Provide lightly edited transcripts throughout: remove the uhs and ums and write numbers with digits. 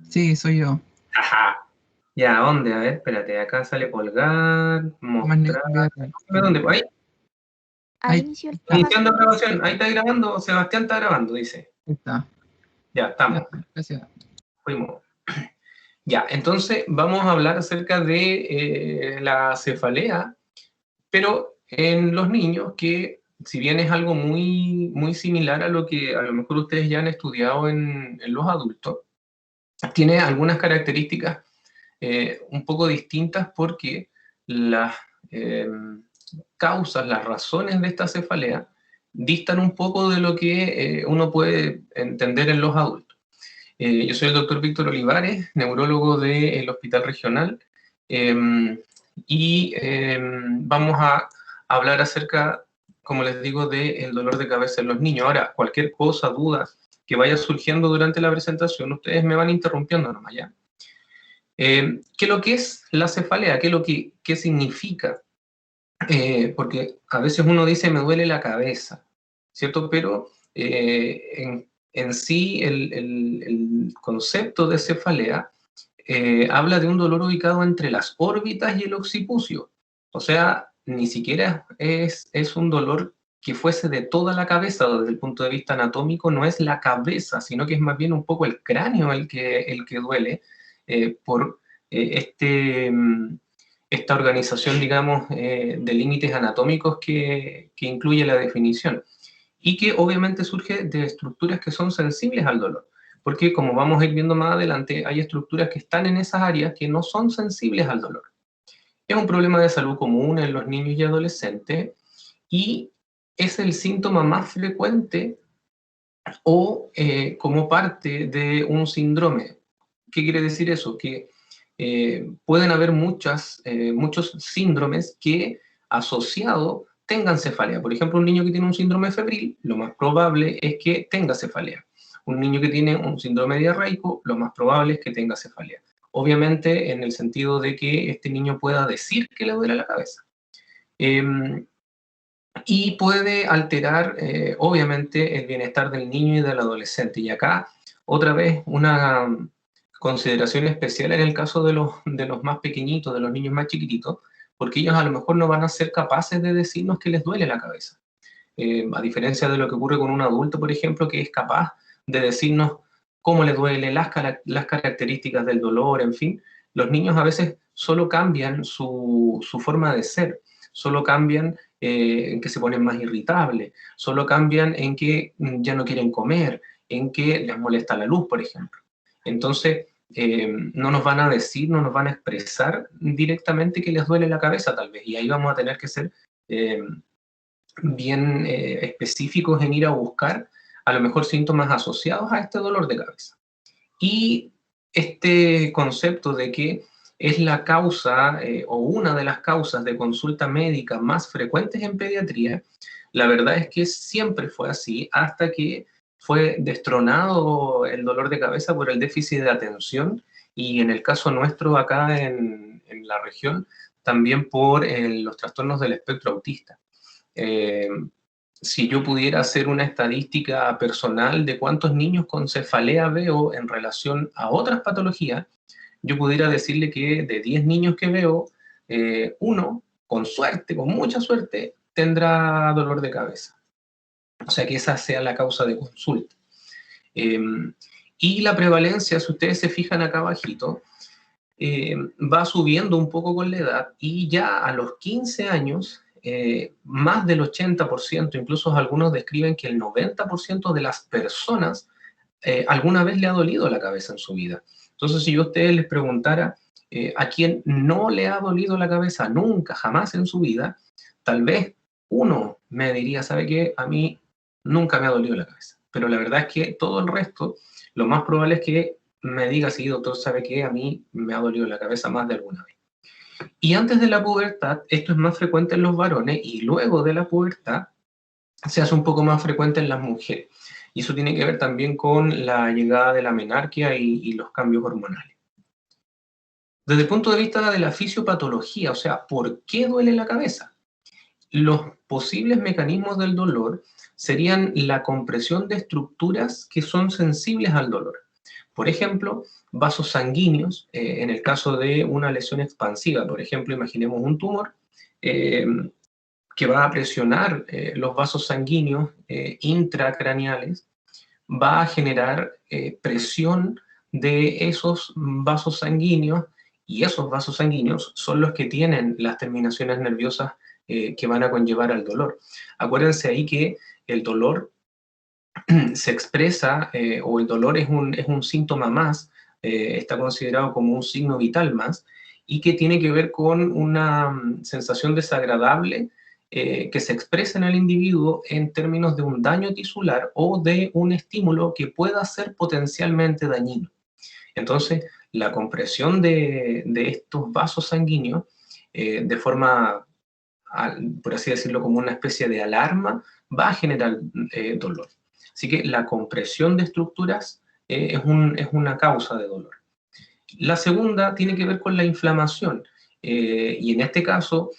Sí, soy yo. Ajá. Ya, ¿dónde? A ver, espérate, acá sale colgar, Más mostrar. enviar. ¿Dónde? Ahí, Ahí Ahí inició la iniciando grabación. grabación. Ahí está grabando, Sebastián está grabando, dice. está. Ya, Ya, estamos. gracias. Fuimos. Ya, entonces vamos a hablar acerca de la cefalea, pero en los niños, que si bien es algo muy, muy similar a lo que a lo mejor ustedes ya han estudiado en los adultos, tiene algunas características un poco distintas porque las eh, causas, las razones de esta cefalea distan un poco de lo que uno puede entender en los adultos. Yo soy el doctor Víctor Olivares, neurólogo del Hospital Regional, y vamos a hablar acerca, como les digo, del dolor de cabeza en los niños. Ahora, cualquier cosa, duda que vaya surgiendo durante la presentación, ustedes me van interrumpiendo nomás, ¿ya? ¿Qué es lo que es la cefalea? ¿Qué es lo que qué significa? Porque a veces uno dice me duele la cabeza, ¿cierto? Pero en sí el concepto de cefalea habla de un dolor ubicado entre las órbitas y el occipucio. O sea, ni siquiera es un dolor que fuese de toda la cabeza, desde el punto de vista anatómico, no es la cabeza, sino que es más bien un poco el cráneo el que duele por esta organización, digamos, de límites anatómicos que incluye la definición y que obviamente surge de estructuras que son sensibles al dolor, porque como vamos a ir viendo más adelante, hay estructuras que están en esas áreas que no son sensibles al dolor. Es un problema de salud común en los niños y adolescentes y es el síntoma más frecuente o como parte de un síndrome. ¿Qué quiere decir eso? Que pueden haber muchos síndromes que asociado tengan cefalea. Por ejemplo, un niño que tiene un síndrome febril, lo más probable es que tenga cefalea. Un niño que tiene un síndrome diarreico, lo más probable es que tenga cefalea. Obviamente en el sentido de que este niño pueda decir que le duele la cabeza. Y puede alterar, obviamente, el bienestar del niño y del adolescente. Y acá, otra vez, una consideración especial en el caso de los más pequeñitos, de los niños más chiquititos, porque ellos a lo mejor no van a ser capaces de decirnos que les duele la cabeza. A diferencia de lo que ocurre con un adulto, por ejemplo, que es capaz de decirnos cómo le duele, las características del dolor, en fin, los niños a veces solo cambian su forma de ser, solo cambian en que se ponen más irritables, solo cambian en que ya no quieren comer, en que les molesta la luz, por ejemplo. Entonces, no nos van a decir, no nos van a expresar directamente que les duele la cabeza, tal vez, y ahí vamos a tener que ser bien específicos en ir a buscar a lo mejor síntomas asociados a este dolor de cabeza. Y este concepto de que es la causa o una de las causas de consulta médica más frecuentes en pediatría, la verdad es que siempre fue así hasta que fue destronado el dolor de cabeza por el déficit de atención y en el caso nuestro acá en la región, también por los trastornos del espectro autista. Eh, si yo pudiera hacer una estadística personal de cuántos niños con cefalea veo en relación a otras patologías, yo pudiera decirle que de 10 niños que veo, uno, con suerte, con mucha suerte, tendrá dolor de cabeza. O sea, que esa sea la causa de consulta. Eh, y la prevalencia, si ustedes se fijan acá abajito, va subiendo un poco con la edad y ya a los 15 años, más del 80%, incluso algunos describen que el 90% de las personas alguna vez le ha dolido la cabeza en su vida. Entonces, si yo a ustedes les preguntara a quién no le ha dolido la cabeza nunca, jamás en su vida, tal vez uno me diría, ¿sabe qué? A mí nunca me ha dolido la cabeza. Pero la verdad es que todo el resto, lo más probable es que me diga, sí, doctor, ¿sabe qué? A mí me ha dolido la cabeza más de alguna vez. Y antes de la pubertad, esto es más frecuente en los varones y luego de la pubertad se hace un poco más frecuente en las mujeres. Y eso tiene que ver también con la llegada de la menarquia y los cambios hormonales. Desde el punto de vista de la fisiopatología, o sea, ¿por qué duele la cabeza? Los posibles mecanismos del dolor serían la compresión de estructuras que son sensibles al dolor. Por ejemplo, vasos sanguíneos, en el caso de una lesión expansiva, por ejemplo, imaginemos un tumor que va a presionar los vasos sanguíneos intracraneales, va a generar presión de esos vasos sanguíneos, y esos vasos sanguíneos son los que tienen las terminaciones nerviosas que van a conllevar al dolor. Acuérdense ahí que el dolor se expresa, o el dolor es un síntoma más, está considerado como un signo vital más, y que tiene que ver con una sensación desagradable que se expresa en el individuo en términos de un daño tisular o de un estímulo que pueda ser potencialmente dañino. Entonces, la compresión de estos vasos sanguíneos, de forma, por así decirlo, como una especie de alarma, va a generar dolor. Así que la compresión de estructuras es una causa de dolor. La segunda tiene que ver con la inflamación. Y en este caso,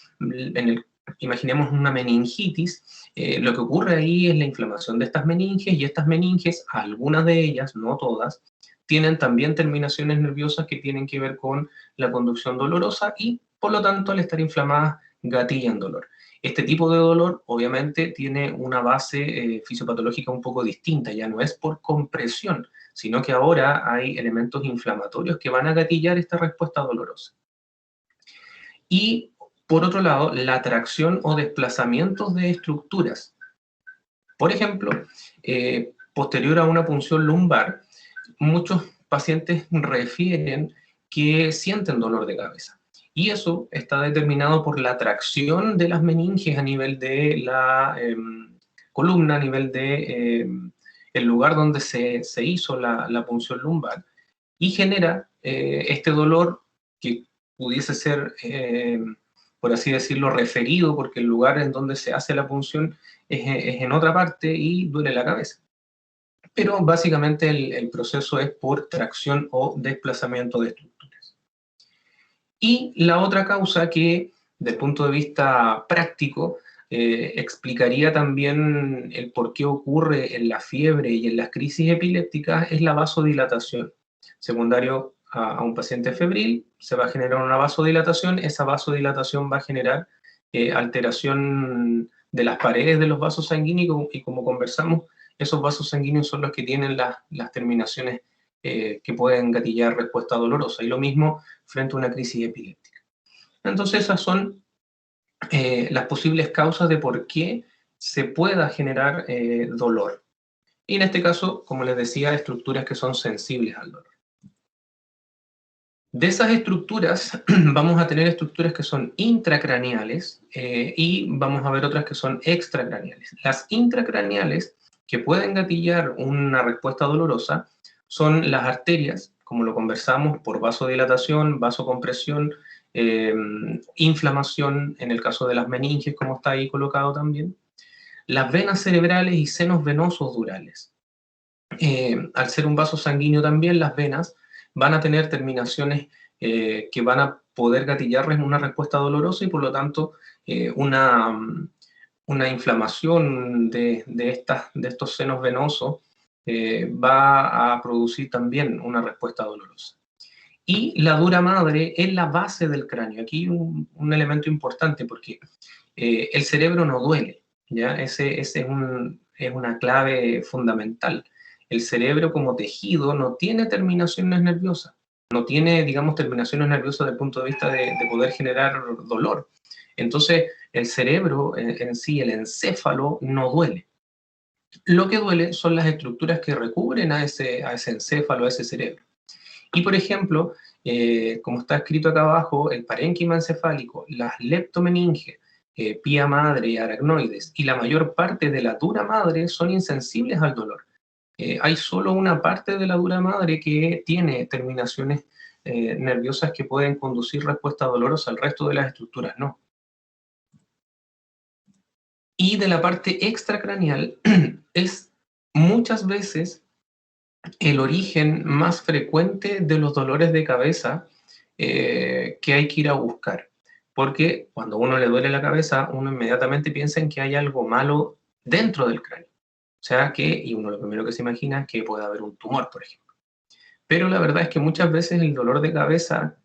imaginemos una meningitis, lo que ocurre ahí es la inflamación de estas meninges, y estas meninges, algunas de ellas, no todas, tienen también terminaciones nerviosas que tienen que ver con la conducción dolorosa y, por lo tanto, al estar inflamadas, gatillan dolor. Este tipo de dolor, obviamente, tiene una base fisiopatológica un poco distinta, ya no es por compresión, sino que ahora hay elementos inflamatorios que van a gatillar esta respuesta dolorosa. Y, por otro lado, la atracción o desplazamientos de estructuras. Por ejemplo, posterior a una punción lumbar, muchos pacientes refieren que sienten dolor de cabeza. Y eso está determinado por la tracción de las meninges a nivel de la columna, a nivel de el lugar donde se hizo la punción lumbar, y genera este dolor que pudiese ser, por así decirlo, referido, porque el lugar en donde se hace la punción es en otra parte y duele la cabeza. Pero básicamente el proceso es por tracción o desplazamiento de estructuras. Y la otra causa que, desde el punto de vista práctico, explicaría también el por qué ocurre en la fiebre y en las crisis epilépticas, es la vasodilatación. Secundario a un paciente febril, se va a generar una vasodilatación, esa vasodilatación va a generar alteración de las paredes de los vasos sanguíneos, y como conversamos, esos vasos sanguíneos son los que tienen las terminaciones que pueden gatillar respuesta dolorosa, y lo mismo frente a una crisis epiléptica. Entonces esas son las posibles causas de por qué se pueda generar dolor. Y en este caso, como les decía, estructuras que son sensibles al dolor. De esas estructuras vamos a tener estructuras que son intracraneales y vamos a ver otras que son extracraneales. Las intracraneales, que pueden gatillar una respuesta dolorosa, son las arterias, como lo conversamos, por vasodilatación, vasocompresión, inflamación, en el caso de las meninges, como está ahí colocado también. Las venas cerebrales y senos venosos durales. Al ser un vaso sanguíneo también, las venas van a tener terminaciones que van a poder gatillar una respuesta dolorosa, y por lo tanto una inflamación de estos senos venosos va a producir también una respuesta dolorosa. Y la dura madre es la base del cráneo. Aquí un elemento importante, porque el cerebro no duele, ¿ya? Ese es una clave fundamental. El cerebro como tejido no tiene terminaciones nerviosas, no tiene, digamos, terminaciones nerviosas desde el punto de vista de poder generar dolor. Entonces, el cerebro en sí, el encéfalo, no duele. Lo que duele son las estructuras que recubren a ese encéfalo, a ese cerebro. Y, por ejemplo, como está escrito acá abajo, el parénquima encefálico, las leptomeninges, pía madre y aracnoides, y la mayor parte de la dura madre son insensibles al dolor. Hay solo una parte de la dura madre que tiene terminaciones nerviosas que pueden conducir respuesta dolorosa, el resto de las estructuras no. Y de la parte extracraneal es muchas veces el origen más frecuente de los dolores de cabeza que hay que ir a buscar. Porque cuando a uno le duele la cabeza, uno inmediatamente piensa en que hay algo malo dentro del cráneo. O sea que, y uno lo primero que se imagina es que puede haber un tumor, por ejemplo. pero la verdad es que muchas veces el dolor de cabeza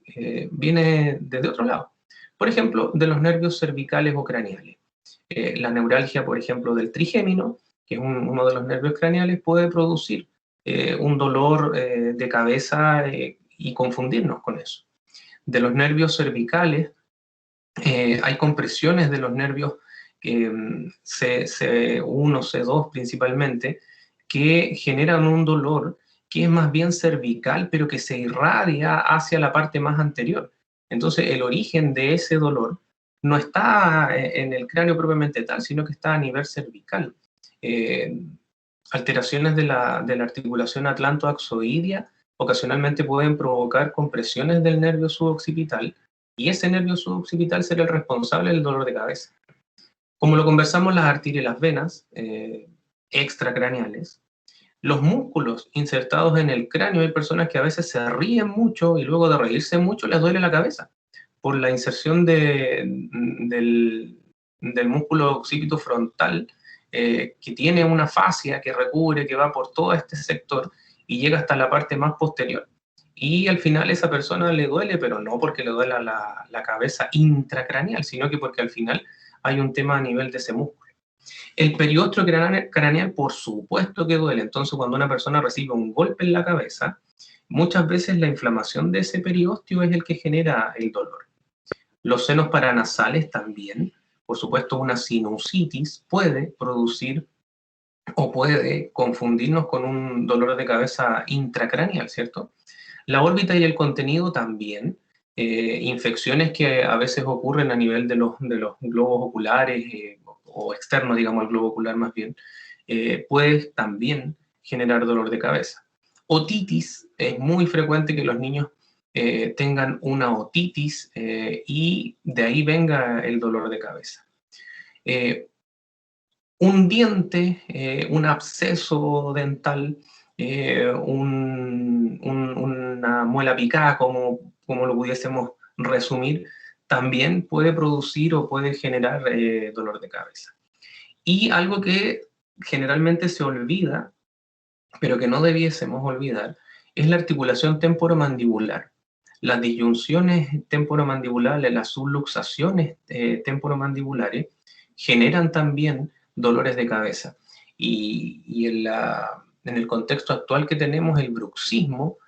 viene desde otro lado. Por ejemplo, de los nervios cervicales o craneales. La neuralgia, por ejemplo, del trigémino, que es uno de los nervios craneales, puede producir un dolor de cabeza y confundirnos con eso. De los nervios cervicales, hay compresiones de los nervios C1, C2 principalmente, que generan un dolor que es más bien cervical, pero que se irradia hacia la parte más anterior. Entonces, el origen de ese dolor no está en el cráneo propiamente tal, sino que está a nivel cervical. Eh, Alteraciones de la articulación atlantoaxoidea ocasionalmente pueden provocar compresiones del nervio suboccipital, y ese nervio suboccipital será el responsable del dolor de cabeza. Como lo conversamos, las arterias y las venas extracraneales, los músculos insertados en el cráneo, hay personas que a veces se ríen mucho y luego de reírse mucho les duele la cabeza por la inserción del músculo occipito frontal, que tiene una fascia que recubre, que va por todo este sector y llega hasta la parte más posterior. Y al final esa persona le duele, pero no porque le duela la cabeza intracraneal, sino que porque al final hay un tema a nivel de ese músculo. El periósteo craneal, por supuesto que duele. Entonces, cuando una persona recibe un golpe en la cabeza, muchas veces la inflamación de ese periósteo es el que genera el dolor. Los senos paranasales también, por supuesto, una sinusitis puede producir o puede confundirnos con un dolor de cabeza intracraneal, ¿cierto? La órbita y el contenido también, infecciones que a veces ocurren a nivel de los globos oculares o externos, digamos, al globo ocular más bien, puede también generar dolor de cabeza. Otitis, es muy frecuente que los niños tengan una otitis y de ahí venga el dolor de cabeza. Un diente, un absceso dental, una muela picada, como lo pudiésemos resumir, también puede producir o puede generar dolor de cabeza. Y algo que generalmente se olvida, pero que no debiésemos olvidar, es la articulación temporomandibular. Las disyunciones temporomandibulares, las subluxaciones temporomandibulares generan también dolores de cabeza. Y en el contexto actual que tenemos, el bruxismo,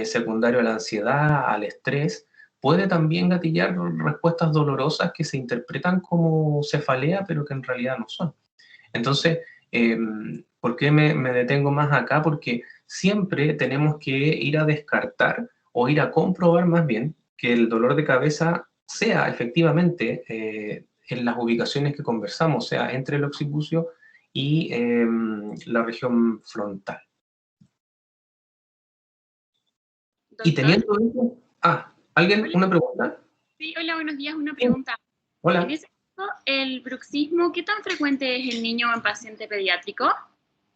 secundario a la ansiedad, al estrés, puede también gatillar respuestas dolorosas que se interpretan como cefalea, pero que en realidad no son. Entonces, ¿por qué me detengo más acá? Porque siempre tenemos que ir a descartar o ir a comprobar más bien que el dolor de cabeza sea efectivamente en las ubicaciones que conversamos, sea entre el occipucio y la región frontal. Doctor. Y teniendo eso... ¿alguien? Hola. ¿Una pregunta? Sí, hola, buenos días. Una pregunta. Hola. En ese caso, el bruxismo, ¿qué tan frecuente es en niño o en paciente pediátrico?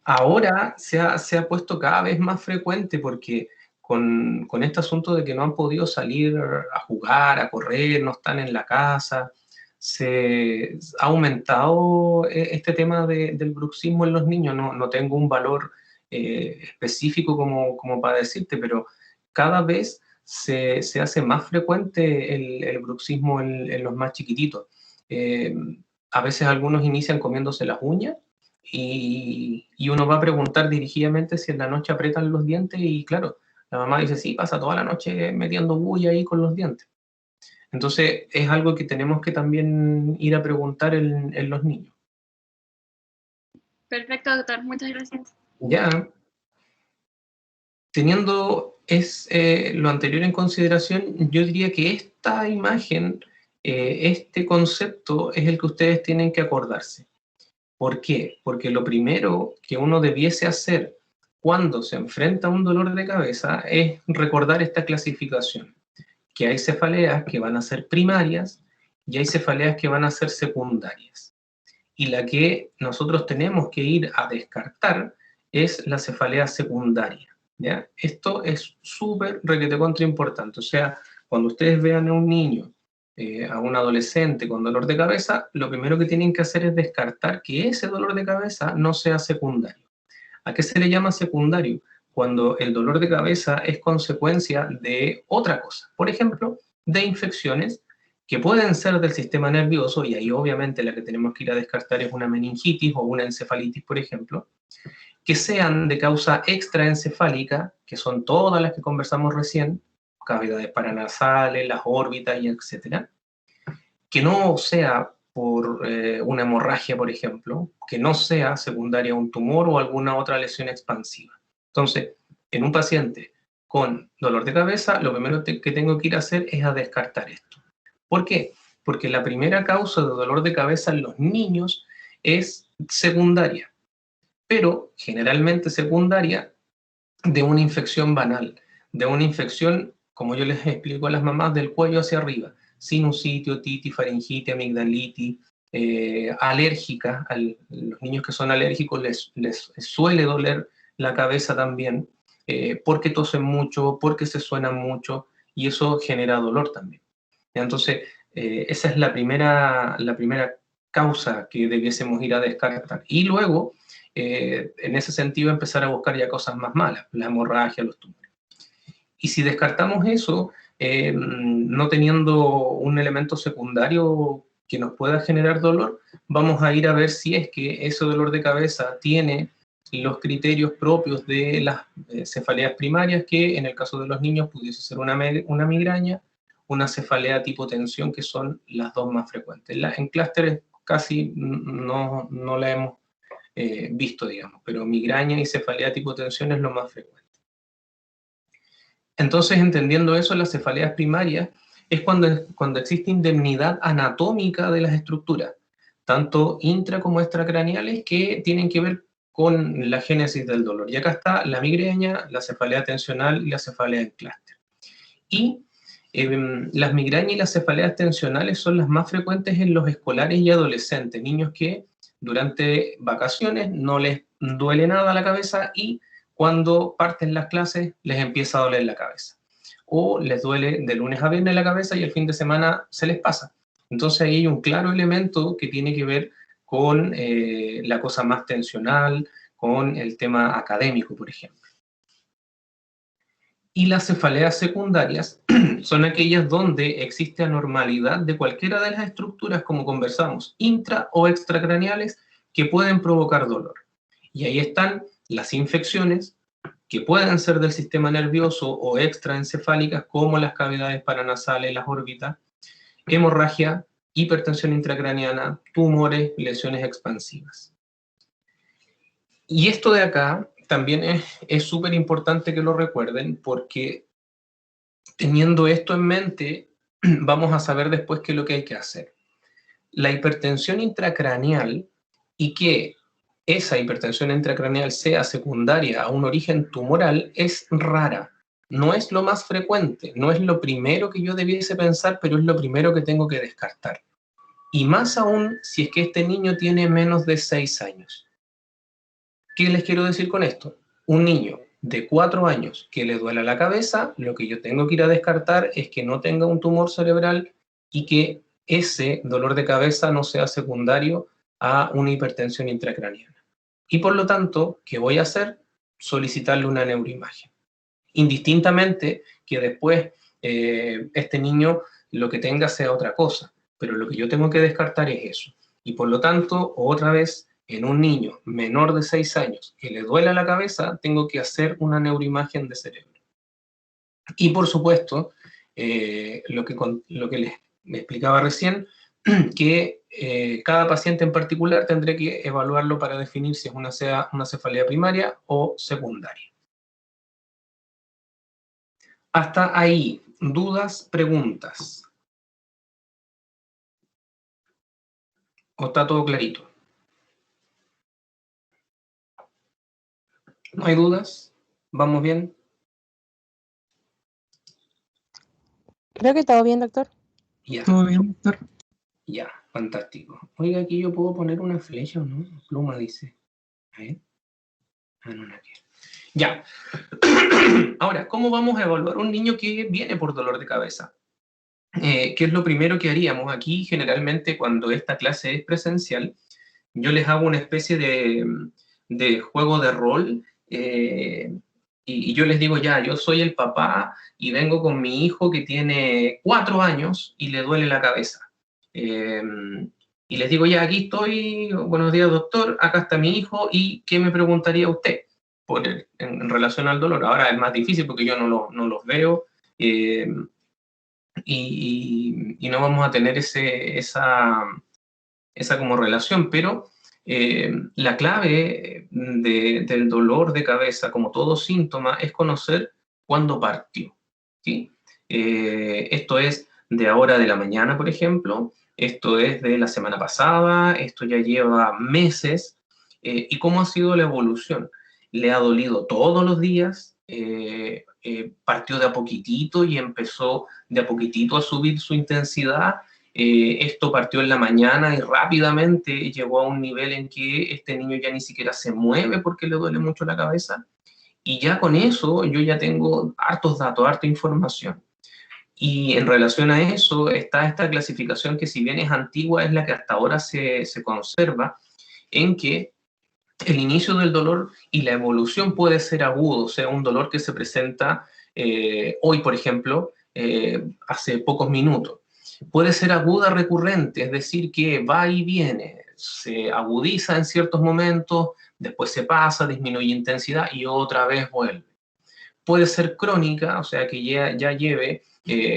Ahora se ha puesto cada vez más frecuente porque con este asunto de que no han podido salir a jugar, a correr, no están en la casa, se ha aumentado este tema del bruxismo en los niños. No tengo un valor específico como para decirte, pero cada vez se hace más frecuente el bruxismo en los más chiquititos. Eh, a veces algunos inician comiéndose las uñas y uno va a preguntar dirigidamente si en la noche aprietan los dientes y claro, la mamá dice, sí, pasa toda la noche metiendo bulla ahí con los dientes. Entonces es algo que tenemos que también ir a preguntar en los niños. Perfecto, doctor. Muchas gracias. Ya, teniendo lo anterior en consideración, yo diría que esta imagen, este concepto es el que ustedes tienen que acordarse. ¿Por qué? Porque lo primero que uno debiese hacer cuando se enfrenta a un dolor de cabeza es recordar esta clasificación, que hay cefaleas que van a ser primarias y hay cefaleas que van a ser secundarias. Y la que nosotros tenemos que ir a descartar es la cefalea secundaria, ¿ya? Esto es súper requete contra importante. O sea, cuando ustedes vean a un niño, a un adolescente con dolor de cabeza, lo primero que tienen que hacer es descartar que ese dolor de cabeza no sea secundario. ¿A qué se le llama secundario? cuando el dolor de cabeza es consecuencia de otra cosa. Por ejemplo, de infecciones que pueden ser del sistema nervioso, y ahí obviamente la que tenemos que ir a descartar es una meningitis o una encefalitis, por ejemplo, que sean de causa extraencefálica, que son todas las que conversamos recién, cavidades paranasales, las órbitas y etcétera, que no sea por una hemorragia, por ejemplo, que no sea secundaria a un tumor o alguna otra lesión expansiva. Entonces, en un paciente con dolor de cabeza, lo primero que tengo que ir a hacer es a descartar esto. ¿Por qué? Porque la primera causa de dolor de cabeza en los niños es secundaria, pero generalmente secundaria de una infección banal, de una infección, como yo les explico a las mamás, del cuello hacia arriba, sinusitis, otitis, faringitis, amigdalitis, alérgica. Los niños que son alérgicos les suele doler la cabeza también, porque tosen mucho, porque se suenan mucho, y eso genera dolor también. Entonces, esa es la primera causa que debiésemos ir a descartar. Y luego, en ese sentido, empezar a buscar ya cosas más malas, la hemorragia, los tumores. Y si descartamos eso, no teniendo un elemento secundario que nos pueda generar dolor, vamos a ir a ver si es que ese dolor de cabeza tiene los criterios propios de las cefaleas primarias, que en el caso de los niños pudiese ser una migraña, una cefalea tipo tensión, que son las dos más frecuentes. En clústeres casi no la hemos visto, digamos, pero migraña y cefalea tipo tensión es lo más frecuente. Entonces, entendiendo eso, las cefaleas primarias es cuando existe indemnidad anatómica de las estructuras, tanto intra como extracraneales, que tienen que ver con la génesis del dolor. Y acá está la migraña, la cefalea tensional y la cefalea en clúster. Y las migrañas y las cefaleas tensionales son las más frecuentes en los escolares y adolescentes, niños que durante vacaciones no les duele nada la cabeza y cuando parten las clases les empieza a doler la cabeza. O les duele de lunes a viernes la cabeza y el fin de semana se les pasa. Entonces ahí hay un claro elemento que tiene que ver con la cosa más tensional, con el tema académico, por ejemplo. Y las cefaleas secundarias son aquellas donde existe anormalidad de cualquiera de las estructuras, como conversamos, intra o extracraneales, que pueden provocar dolor. Y ahí están las infecciones, que pueden ser del sistema nervioso o extraencefálicas, como las cavidades paranasales, las órbitas, hemorragia, hipertensión intracraniana, tumores, lesiones expansivas. Y esto de acá también es súper importante que lo recuerden, porque teniendo esto en mente, vamos a saber después qué es lo que hay que hacer. La hipertensión intracraneal, y que esa hipertensión intracraneal sea secundaria a un origen tumoral, es rara. No es lo más frecuente, no es lo primero que yo debiese pensar, pero es lo primero que tengo que descartar. Y más aún si es que este niño tiene menos de 6 años. ¿Qué les quiero decir con esto? Un niño de 4 años que le duela la cabeza, lo que yo tengo que ir a descartar es que no tenga un tumor cerebral y que ese dolor de cabeza no sea secundario a una hipertensión intracraniana. Y por lo tanto, ¿qué voy a hacer? Solicitarle una neuroimagen. Indistintamente que después este niño lo que tenga sea otra cosa, pero lo que yo tengo que descartar es eso. Y por lo tanto, otra vez, en un niño menor de 6 años que le duela la cabeza, tengo que hacer una neuroimagen de cerebro. Y por supuesto, lo que les explicaba recién, que cada paciente en particular tendré que evaluarlo para definir si es una cefalea primaria o secundaria. Hasta ahí, dudas, preguntas. ¿O está todo clarito? ¿No hay dudas? ¿Vamos bien? Creo que todo bien, doctor. Ya. ¿Todo bien, doctor? Ya, fantástico. Oiga, aquí yo puedo poner una flecha o no. Pluma dice. A ver. Ah, no, no quiero. Ya. Ahora, ¿cómo vamos a evaluar un niño que viene por dolor de cabeza? ¿Qué es lo primero que haríamos? Aquí, generalmente, cuando esta clase es presencial, yo les hago una especie de juego de rol y y yo les digo, ya, yo soy el papá y vengo con mi hijo que tiene 4 años y le duele la cabeza. Y les digo, ya, aquí estoy, buenos días, doctor, acá está mi hijo, ¿y qué me preguntaría usted en relación al dolor? Ahora es más difícil porque yo no los veo, y no vamos a tener esa como relación, pero la clave del dolor de cabeza, como todo síntoma, es conocer cuándo partió, ¿sí? Esto es de ahora de la mañana, por ejemplo, esto es de la semana pasada, esto ya lleva meses, y cómo ha sido la evolución. ¿Le ha dolido todos los días? ¿Partió de a poquitito y empezó de a poquitito a subir su intensidad? Esto partió en la mañana y rápidamente llegó a un nivel en que este niño ya ni siquiera se mueve porque le duele mucho la cabeza. Y ya con eso yo ya tengo hartos datos, harta información. Y en relación a eso está esta clasificación que, si bien es antigua, es la que hasta ahora se conserva, en que el inicio del dolor y la evolución puede ser agudo, o sea, un dolor que se presenta hoy, por ejemplo, hace pocos minutos. Puede ser aguda recurrente, es decir, que va y viene, se agudiza en ciertos momentos, después se pasa, disminuye intensidad y otra vez vuelve. Puede ser crónica, o sea, que ya lleve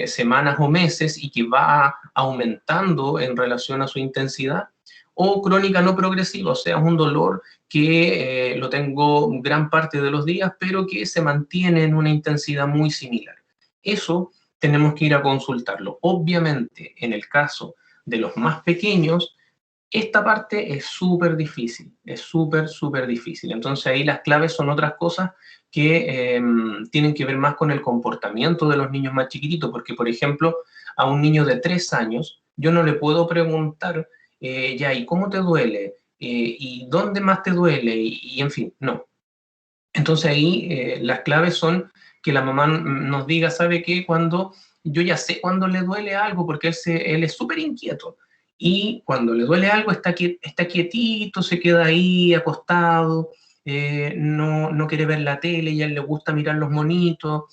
semanas o meses y que va aumentando en relación a su intensidad, o crónica no progresiva, o sea, es un dolor que lo tengo gran parte de los días, pero que se mantiene en una intensidad muy similar. Eso tenemos que ir a consultarlo. Obviamente, en el caso de los más pequeños, esta parte es súper difícil, es súper difícil. Entonces ahí las claves son otras cosas que tienen que ver más con el comportamiento de los niños más chiquititos, porque, por ejemplo, a un niño de 3 años, yo no le puedo preguntar, ya, ¿y cómo te duele? ¿Y dónde más te duele? Y en fin, no. Entonces ahí las claves son que la mamá nos diga, ¿sabe qué? Cuando yo ya sé cuando le duele algo, porque él es súper inquieto. Y cuando le duele algo está quietito, se queda ahí acostado, no quiere ver la tele y a él le gusta mirar los monitos,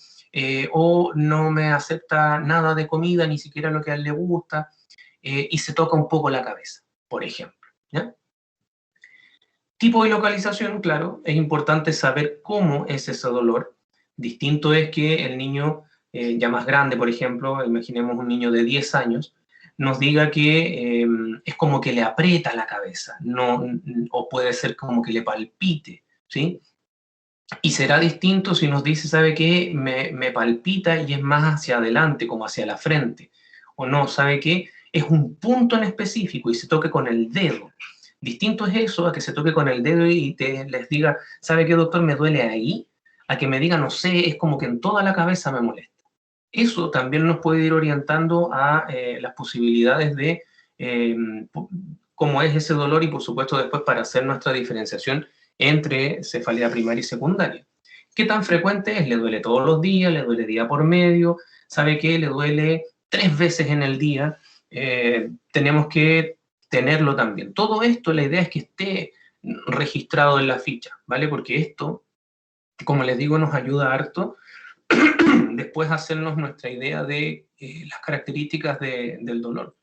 o no me acepta nada de comida, ni siquiera lo que a él le gusta, y se toca un poco la cabeza, por ejemplo, ¿ya? Tipo y localización, claro, es importante saber cómo es ese dolor. Distinto es que el niño ya más grande, por ejemplo, imaginemos un niño de 10 años, nos diga que es como que le aprieta la cabeza, o puede ser como que le palpite, ¿sí? Y será distinto si nos dice, ¿sabe qué? Me palpita y es más hacia adelante, como hacia la frente. O no, ¿sabe qué? Es un punto en específico y se toque con el dedo. Distinto es eso a que se toque con el dedo y les diga, ¿sabe qué, doctor? Me duele ahí. A que me diga, no sé, es como que en toda la cabeza me molesta. Eso también nos puede ir orientando a las posibilidades de cómo es ese dolor y, por supuesto, después para hacer nuestra diferenciación entre cefalea primaria y secundaria. ¿Qué tan frecuente es? ¿Le duele todos los días? ¿Le duele día por medio? ¿Sabe qué? ¿Le duele 3 veces en el día? Tenemos que tenerlo también. Todo esto, la idea es que esté registrado en la ficha, ¿vale? Porque esto, como les digo, nos ayuda harto después hacernos nuestra idea de las características del dolor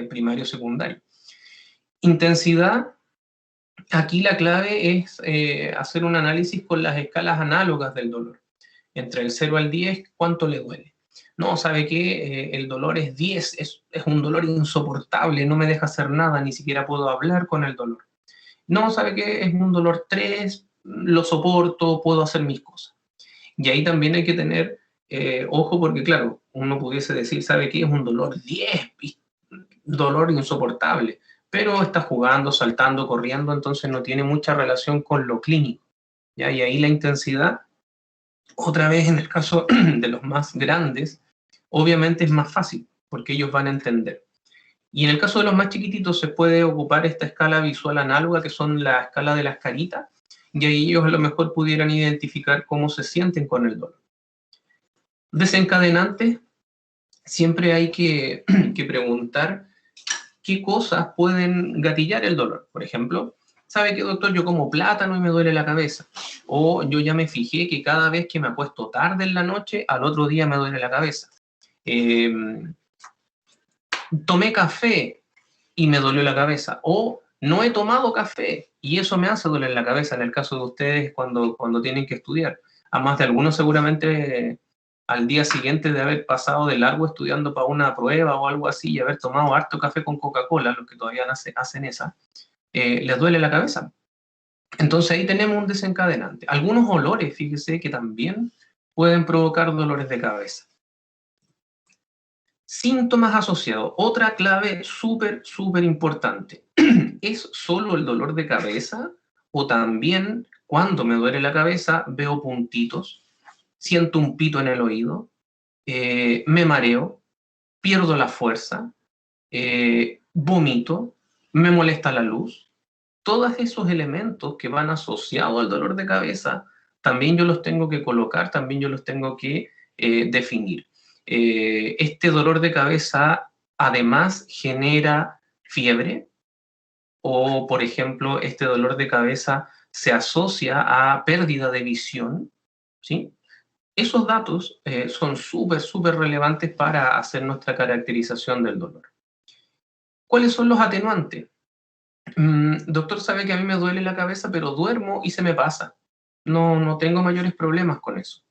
primario secundario. Intensidad. Aquí la clave es hacer un análisis con las escalas análogas del dolor. Entre el 0 al 10, ¿cuánto le duele? No, ¿sabe qué? El dolor es 10, es un dolor insoportable, no me deja hacer nada, ni siquiera puedo hablar con el dolor. No, ¿sabe qué? Es un dolor 3, lo soporto, puedo hacer mis cosas. Y ahí también hay que tener ojo porque, claro, uno pudiese decir, ¿sabe qué? Es un dolor 10, dolor insoportable, pero está jugando, saltando, corriendo, entonces no tiene mucha relación con lo clínico, ¿ya? Y ahí la intensidad, otra vez en el caso de los más grandes, obviamente es más fácil, porque ellos van a entender. Y en el caso de los más chiquititos se puede ocupar esta escala visual análoga, que son la escala de las caritas, y ahí ellos a lo mejor pudieran identificar cómo se sienten con el dolor. Desencadenantes, siempre hay que preguntar qué cosas pueden gatillar el dolor. Por ejemplo, ¿Sabe qué, doctor? Yo como plátano y me duele la cabeza. O yo ya me fijé que cada vez que me acuesto tarde en la noche, al otro día me duele la cabeza. Tomé café y me dolió la cabeza. O no he tomado café y eso me hace doler la cabeza, en el caso de ustedes cuando tienen que estudiar. A más de algunos seguramente al día siguiente de haber pasado de largo estudiando para una prueba o algo así y haber tomado harto café con Coca-Cola, los que todavía hacen esa, les duele la cabeza. Entonces ahí tenemos un desencadenante. Algunos olores, fíjese, que también pueden provocar dolores de cabeza. Síntomas asociados. Otra clave súper, súper importante. ¿Es solo el dolor de cabeza o también cuando me duele la cabeza veo puntitos, siento un pito en el oído, me mareo, pierdo la fuerza, vomito, me molesta la luz? Todos esos elementos que van asociados al dolor de cabeza, también yo los tengo que colocar, también yo los tengo que definir. Este dolor de cabeza además genera fiebre o, por ejemplo, este dolor de cabeza se asocia a pérdida de visión, ¿sí? Esos datos son súper, súper relevantes para hacer nuestra caracterización del dolor. ¿Cuáles son los atenuantes? Doctor, sabe que a mí me duele la cabeza, pero duermo y se me pasa. No tengo mayores problemas con eso.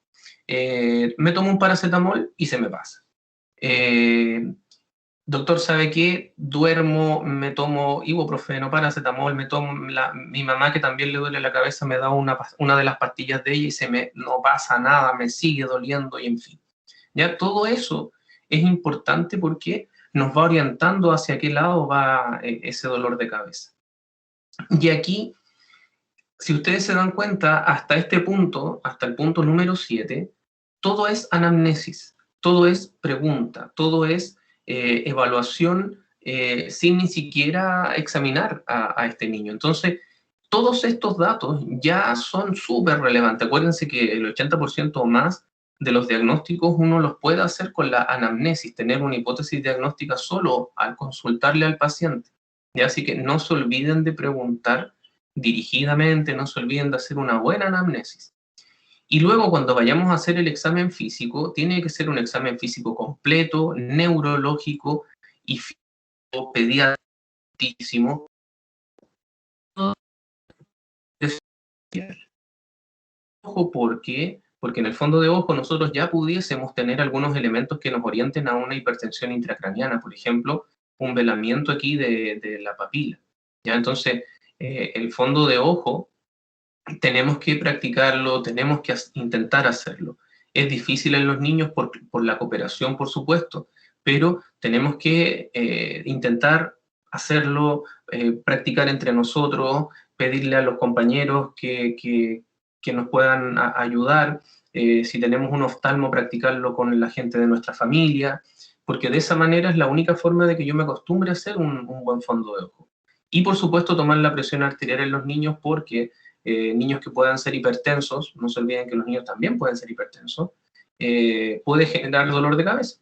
Me tomo un paracetamol y se me pasa. Doctor, ¿sabe qué? Duermo, me tomo ibuprofeno, paracetamol, me tomo mi mamá, que también le duele la cabeza, me da una de las pastillas de ella y no pasa nada, me sigue doliendo y en fin. Ya todo eso es importante porque nos va orientando hacia qué lado va ese dolor de cabeza. Y aquí, si ustedes se dan cuenta, hasta este punto, hasta el punto número 7, todo es anamnesis, todo es pregunta, todo es evaluación sin ni siquiera examinar a este niño. Entonces, todos estos datos ya son súper relevantes. Acuérdense que el 80% o más de los diagnósticos uno los puede hacer con la anamnesis, tener una hipótesis diagnóstica solo al consultarle al paciente. ¿Ya? Así que no se olviden de preguntar dirigidamente, no se olviden de hacer una buena anamnesis. Y luego, cuando vayamos a hacer el examen físico, tiene que ser un examen físico completo, neurológico y pediatrísimo. Ojo, porque en el fondo de ojo nosotros ya pudiésemos tener algunos elementos que nos orienten a una hipertensión intracraniana, por ejemplo, un velamiento aquí de la papila. ¿Ya? Entonces, el fondo de ojo tenemos que practicarlo, tenemos que intentar hacerlo. Es difícil en los niños por la cooperación, por supuesto, pero tenemos que intentar hacerlo, practicar entre nosotros, pedirle a los compañeros que nos puedan ayudar, si tenemos un oftalmo, practicarlo con la gente de nuestra familia, porque de esa manera es la única forma de que yo me acostumbre a hacer un buen fondo de ojo. Y por supuesto tomar la presión arterial en los niños, porque niños que puedan ser hipertensos, no se olviden que los niños también pueden ser hipertensos, puede generar dolor de cabeza.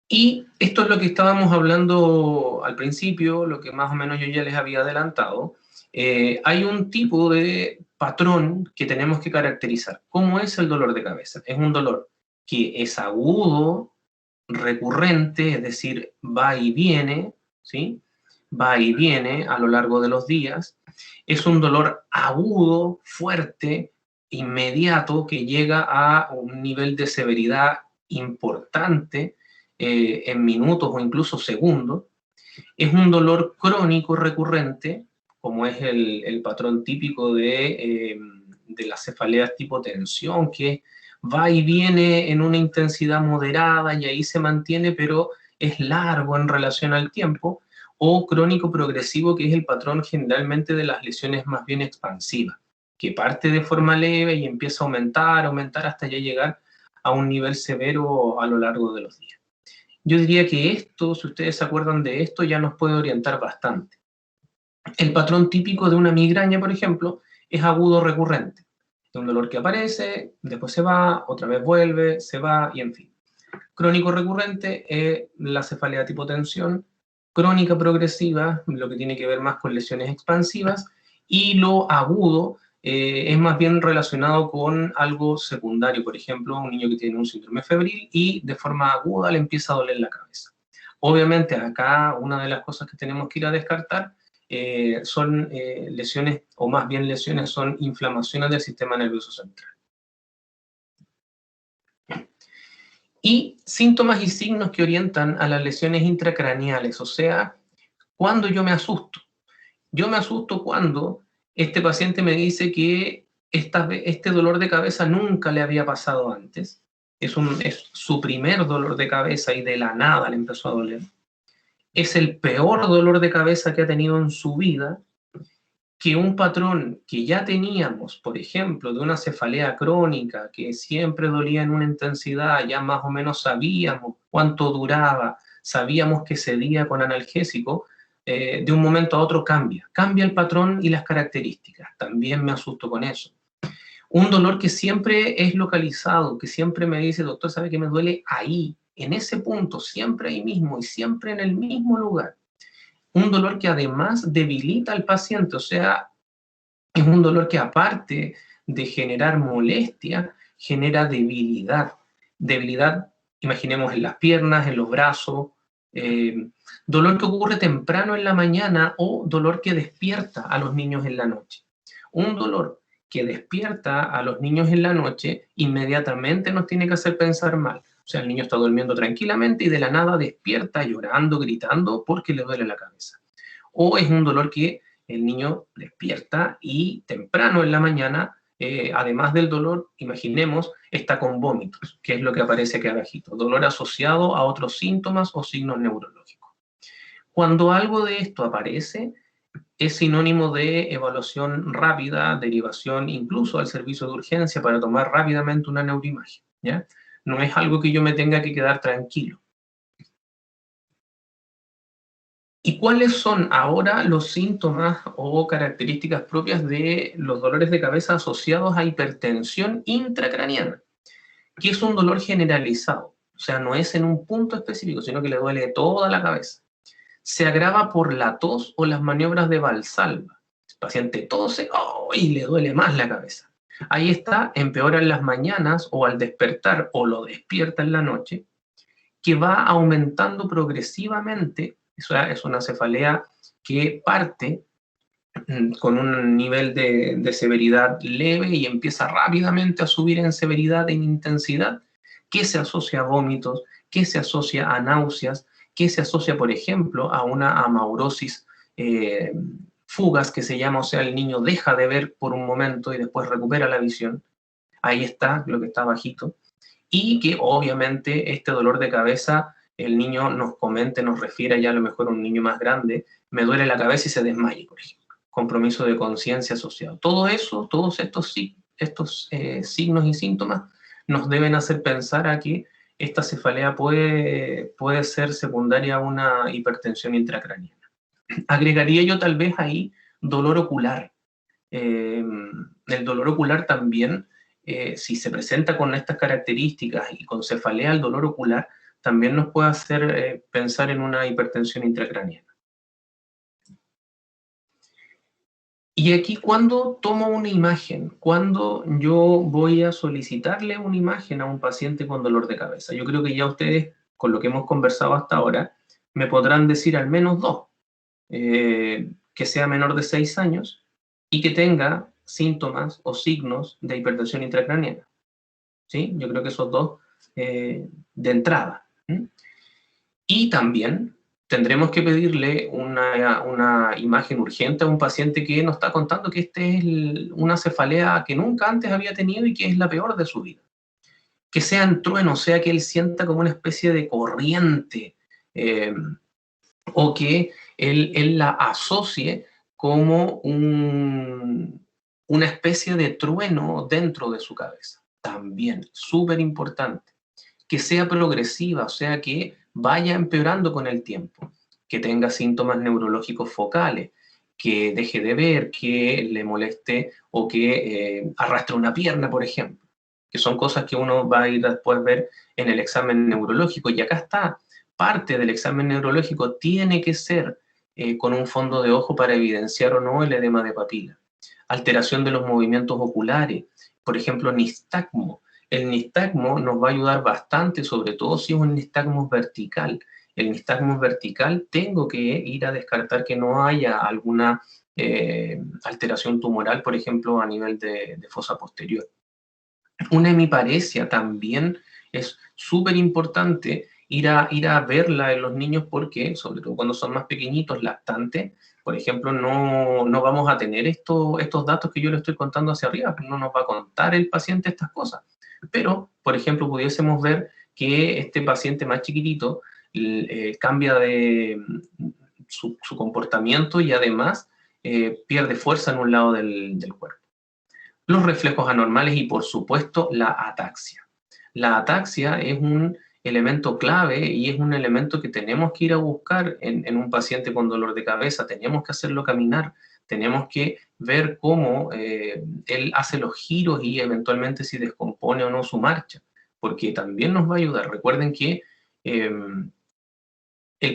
Y esto es lo que estábamos hablando al principio, lo que más o menos yo ya les había adelantado. Hay un tipo de patrón que tenemos que caracterizar. ¿Cómo es el dolor de cabeza? Es un dolor que es agudo, recurrente, es decir, va y viene, ¿sí? Va y viene a lo largo de los días. Es un dolor agudo, fuerte, inmediato, que llega a un nivel de severidad importante en minutos o incluso segundos. Es un dolor crónico recurrente, como es el patrón típico de las cefaleas tipo tensión, que va y viene en una intensidad moderada y ahí se mantiene, pero es largo en relación al tiempo, o crónico progresivo, que es el patrón generalmente de las lesiones más bien expansivas, que parte de forma leve y empieza a aumentar hasta ya llegar a un nivel severo a lo largo de los días. Yo diría que esto, si ustedes se acuerdan de esto, ya nos puede orientar bastante. El patrón típico de una migraña, por ejemplo, es agudo recurrente. Es un dolor que aparece, después se va, otra vez vuelve, se va y en fin. Crónico recurrente es la cefalea tipo tensión, crónica progresiva, lo que tiene que ver más con lesiones expansivas, y lo agudo es más bien relacionado con algo secundario, por ejemplo, un niño que tiene un síndrome febril y de forma aguda le empieza a doler la cabeza. Obviamente acá una de las cosas que tenemos que ir a descartar son lesiones, o más bien lesiones, son inflamaciones del sistema nervioso central. Y síntomas y signos que orientan a las lesiones intracraneales, o sea, cuando yo me asusto. Yo me asusto cuando este paciente me dice que este dolor de cabeza nunca le había pasado antes, es su primer dolor de cabeza y de la nada le empezó a doler. Es el peor dolor de cabeza que ha tenido en su vida, que un patrón que ya teníamos, por ejemplo, de una cefalea crónica, que siempre dolía en una intensidad, ya más o menos sabíamos cuánto duraba, sabíamos que cedía con analgésico, de un momento a otro cambia el patrón y las características. También me asusto con eso. Un dolor que siempre es localizado, que siempre me dice, doctor, ¿sabe que me duele ahí, en ese punto, siempre ahí mismo y siempre en el mismo lugar? Un dolor que además debilita al paciente, o sea, es un dolor que aparte de generar molestia, genera debilidad. Debilidad, imaginemos, en las piernas, en los brazos, dolor que ocurre temprano en la mañana o dolor que despierta a los niños en la noche. Un dolor que despierta a los niños en la noche inmediatamente nos tiene que hacer pensar mal. O sea, el niño está durmiendo tranquilamente y de la nada despierta llorando, gritando porque le duele la cabeza. O es un dolor que el niño despierta y temprano en la mañana, además del dolor, imaginemos, está con vómitos, que es lo que aparece aquí abajito, dolor asociado a otros síntomas o signos neurológicos. Cuando algo de esto aparece, es sinónimo de evaluación rápida, derivación incluso al servicio de urgencia para tomar rápidamente una neuroimagen, ¿ya? No es algo que yo me tenga que quedar tranquilo. ¿Y cuáles son ahora los síntomas o características propias de los dolores de cabeza asociados a hipertensión intracraniana? Que es un dolor generalizado, o sea, no es en un punto específico, sino que le duele toda la cabeza. Se agrava por la tos o las maniobras de Valsalva. El paciente tose y le duele más la cabeza. Ahí está, empeora en las mañanas o al despertar o lo despierta en la noche, que va aumentando progresivamente. Eso es una cefalea que parte con un nivel de severidad leve y empieza rápidamente a subir en severidad, en intensidad, que se asocia a vómitos, que se asocia a náuseas, que se asocia, por ejemplo, a una amaurosis fugas, que se llama, o sea, el niño deja de ver por un momento y después recupera la visión. Ahí está lo que está bajito. Y que obviamente este dolor de cabeza, el niño nos comenta, nos refiere ya a lo mejor a un niño más grande, me duele la cabeza y se desmaye, por ejemplo. Compromiso de conciencia asociado. Todo eso, todos estos signos y síntomas nos deben hacer pensar a que esta cefalea puede ser secundaria a una hipertensión intracraniana. Agregaría yo tal vez ahí dolor ocular. El dolor ocular también, si se presenta con estas características y con cefalea, el dolor ocular también nos puede hacer pensar en una hipertensión intracraniana. Y aquí, cuando tomo una imagen, cuando yo voy a solicitarle una imagen a un paciente con dolor de cabeza, yo creo que ya ustedes, con lo que hemos conversado hasta ahora, me podrán decir al menos dos. Que sea menor de 6 años y que tenga síntomas o signos de hipertensión intracraniana. ¿Sí? Yo creo que esos dos de entrada. Y también tendremos que pedirle una imagen urgente a un paciente que nos está contando que esta es una cefalea que nunca antes había tenido y que es la peor de su vida. Que sea en trueno, o sea, que él sienta como una especie de corriente, o que él la asocie como una especie de trueno dentro de su cabeza. También, súper importante. Que sea progresiva, o sea, que vaya empeorando con el tiempo. Que tenga síntomas neurológicos focales, que deje de ver, que le moleste o que arrastre una pierna, por ejemplo. Que son cosas que uno va a ir después a ver en el examen neurológico. Y acá está, parte del examen neurológico tiene que ser con un fondo de ojo para evidenciar o no el edema de papila. Alteración de los movimientos oculares, por ejemplo, nistagmo. El nistagmo nos va a ayudar bastante, sobre todo si es un nistagmo vertical. El nistagmo vertical tengo que ir a descartar que no haya alguna alteración tumoral, por ejemplo, a nivel de fosa posterior. Una hemiparesia también es súper importante ir a verla en los niños porque, sobre todo cuando son más pequeñitos, lactantes, por ejemplo, no vamos a tener estos datos que yo le estoy contando hacia arriba, no nos va a contar el paciente estas cosas. Pero, por ejemplo, pudiésemos ver que este paciente más chiquitito cambia de su comportamiento y además pierde fuerza en un lado del cuerpo. Los reflejos anormales y, por supuesto, la ataxia. La ataxia es un elemento clave y es un elemento que tenemos que ir a buscar en un paciente con dolor de cabeza. Tenemos que hacerlo caminar, tenemos que ver cómo él hace los giros y eventualmente si descompone o no su marcha, porque también nos va a ayudar. Recuerden que el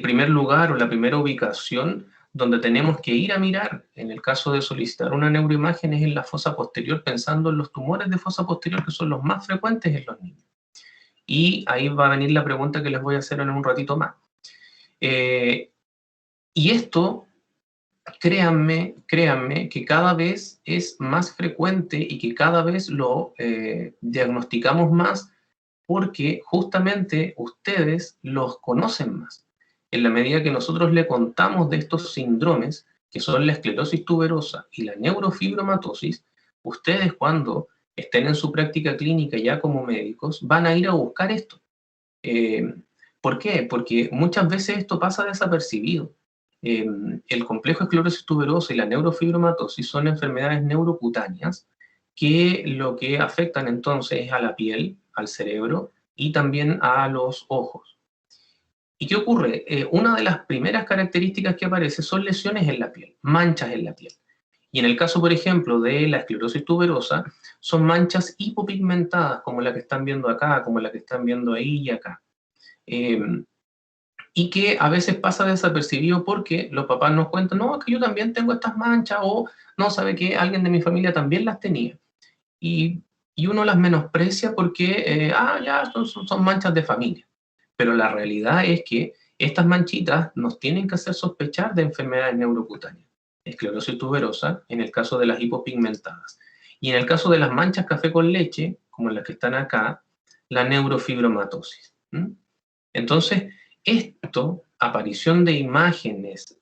primer lugar o la primera ubicación donde tenemos que ir a mirar, en el caso de solicitar una neuroimagen, es en la fosa posterior, pensando en los tumores de fosa posterior, que son los más frecuentes en los niños. Y ahí va a venir la pregunta que les voy a hacer en un ratito más. Y esto, créanme, que cada vez es más frecuente y que cada vez lo diagnosticamos más porque justamente ustedes los conocen más. En la medida que nosotros le contamos de estos síndromes, que son la esclerosis tuberosa y la neurofibromatosis, ustedes cuando estén en su práctica clínica ya como médicos, van a ir a buscar esto. ¿Por qué? Porque muchas veces esto pasa desapercibido. El complejo esclerosis tuberosa y la neurofibromatosis son enfermedades neurocutáneas que lo que afectan entonces es a la piel, al cerebro y también a los ojos. ¿Y qué ocurre? Una de las primeras características que aparece son lesiones en la piel, manchas en la piel. Y en el caso, por ejemplo, de la esclerosis tuberosa, son manchas hipopigmentadas, como la que están viendo acá, como la que están viendo ahí y acá. Y que a veces pasa desapercibido porque los papás nos cuentan, no, es que yo también tengo estas manchas, o no, ¿sabe qué? Alguien de mi familia también las tenía. Y uno las menosprecia porque, ya, son manchas de familia. Pero la realidad es que estas manchitas nos tienen que hacer sospechar de enfermedades neurocutáneas. Esclerosis tuberosa, en el caso de las hipopigmentadas. Y en el caso de las manchas café con leche, como las que están acá, la neurofibromatosis. Entonces, esto, aparición de imágenes,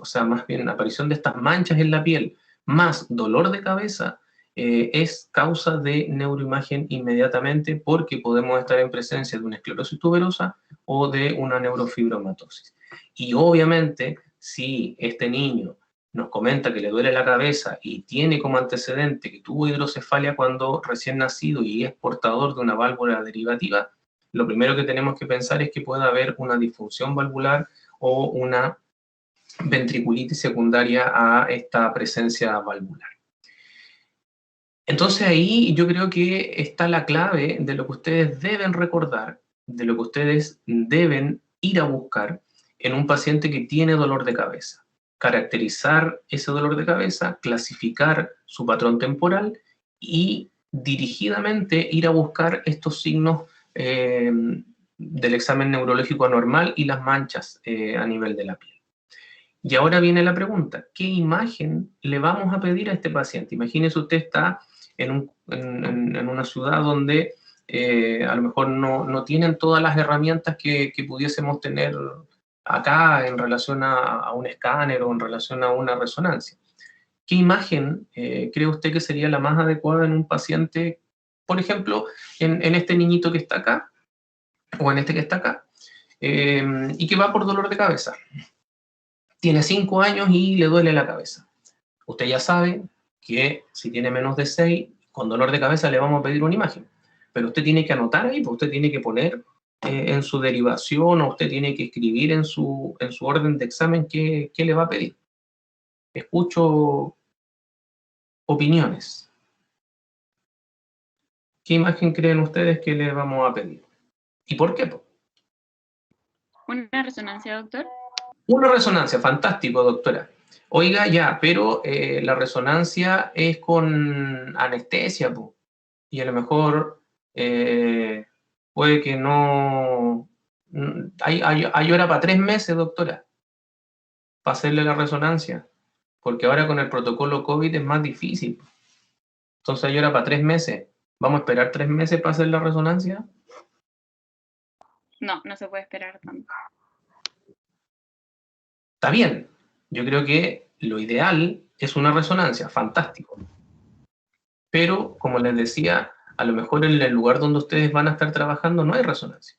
o sea, más bien aparición de estas manchas en la piel, más dolor de cabeza, es causa de neuroimagen inmediatamente porque podemos estar en presencia de una esclerosis tuberosa o de una neurofibromatosis. Y obviamente, si este niño nos comenta que le duele la cabeza y tiene como antecedente que tuvo hidrocefalia cuando recién nacido y es portador de una válvula derivativa, lo primero que tenemos que pensar es que pueda haber una disfunción valvular o una ventriculitis secundaria a esta presencia valvular. Entonces ahí yo creo que está la clave de lo que ustedes deben recordar, de lo que ustedes deben ir a buscar en un paciente que tiene dolor de cabeza. Caracterizar ese dolor de cabeza, clasificar su patrón temporal y dirigidamente ir a buscar estos signos del examen neurológico anormal y las manchas a nivel de la piel. Y ahora viene la pregunta, ¿qué imagen le vamos a pedir a este paciente? Imagínese usted está en una ciudad donde a lo mejor no tienen todas las herramientas que pudiésemos tener acá en relación a un escáner o en relación a una resonancia. ¿Qué imagen cree usted que sería la más adecuada en un paciente, por ejemplo, en este niñito que está acá, o en este que está acá, y que va por dolor de cabeza? Tiene 5 años y le duele la cabeza. Usted ya sabe que si tiene menos de 6, con dolor de cabeza le vamos a pedir una imagen. Pero usted tiene que anotar ahí, pues usted tiene que poner en su derivación o usted tiene que escribir en su orden de examen qué le va a pedir. Escucho opiniones. ¿Qué imagen creen ustedes que le vamos a pedir? ¿Y por qué? ¿Una resonancia, doctor? Una resonancia, fantástico, doctora. Oiga, ya, pero la resonancia es con anestesia, po, y a lo mejor puede que no... Hay hora para 3 meses, doctora, para hacerle la resonancia, porque ahora con el protocolo COVID es más difícil. Entonces hay hora para 3 meses. ¿Vamos a esperar 3 meses para hacer la resonancia? No, no se puede esperar tanto. Está bien. Yo creo que lo ideal es una resonancia, fantástico. Pero, como les decía, a lo mejor en el lugar donde ustedes van a estar trabajando no hay resonancia.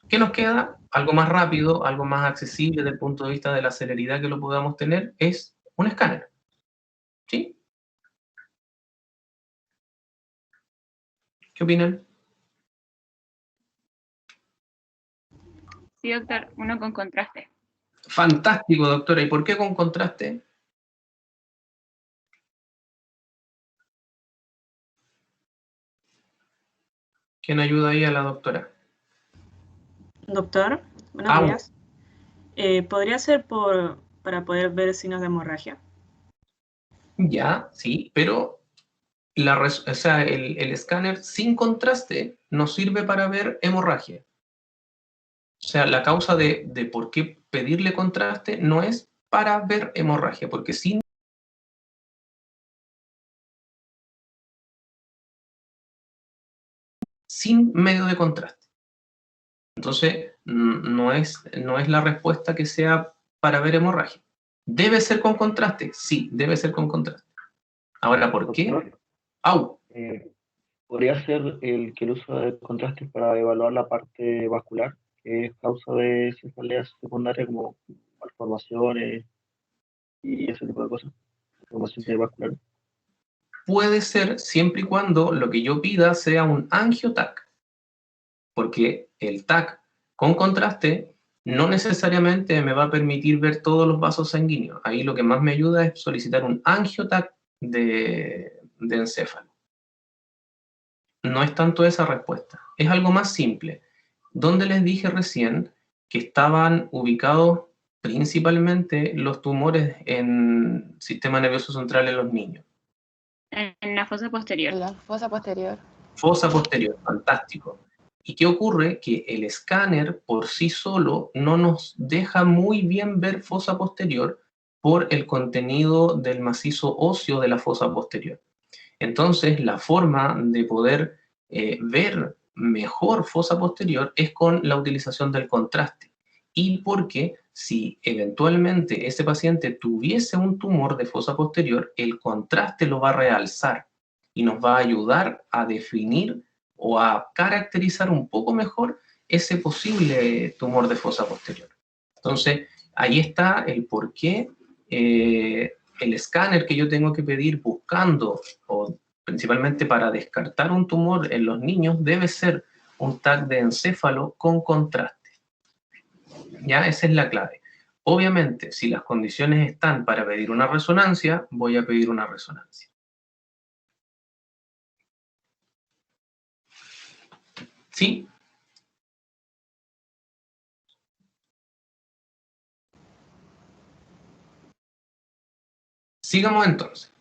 ¿Qué nos queda? Algo más rápido, algo más accesible desde el punto de vista de la celeridad que lo podamos tener, es un escáner. ¿Sí? ¿Qué opinan? Sí, doctor, uno con contraste. Fantástico, doctora. ¿Y por qué con contraste? ¿Quién ayuda ahí a la doctora? Doctor, buenos días. ¿Podría ser para poder ver signos de hemorragia? Ya, sí, pero o sea, el escáner sin contraste nos sirve para ver hemorragia. O sea, la causa de por qué pedirle contraste no es para ver hemorragia, porque sin medio de contraste. Entonces, no es la respuesta que sea para ver hemorragia. ¿Debe ser con contraste? Sí, debe ser con contraste. Ahora, ¿por qué? Doctor, ¡Au! ¿podría ser el uso de contrastes para evaluar la parte vascular, que es causa de cefaleas secundarias como malformaciones y ese tipo de cosas? Malformaciones vasculares. Puede ser siempre y cuando lo que yo pida sea un angio-TAC, porque el TAC con contraste no necesariamente me va a permitir ver todos los vasos sanguíneos. Ahí lo que más me ayuda es solicitar un angio-TAC de encéfalo. No es tanto esa respuesta, es algo más simple. Donde les dije recién que estaban ubicados principalmente los tumores en sistema nervioso central en los niños. En la fosa posterior. La fosa posterior. Fosa posterior, fantástico. ¿Y qué ocurre? Que el escáner por sí solo no nos deja muy bien ver fosa posterior por el contenido del macizo óseo de la fosa posterior. Entonces, la forma de poder ver mejor fosa posterior es con la utilización del contraste. Y porque si eventualmente ese paciente tuviese un tumor de fosa posterior, el contraste lo va a realzar y nos va a ayudar a definir o a caracterizar un poco mejor ese posible tumor de fosa posterior. Entonces, ahí está el por qué el escáner que yo tengo que pedir buscando, o principalmente para descartar un tumor en los niños, debe ser un TAC de encéfalo con contraste. Ya, esa es la clave. Obviamente, si las condiciones están para pedir una resonancia, voy a pedir una resonancia. ¿Sí? Sigamos entonces.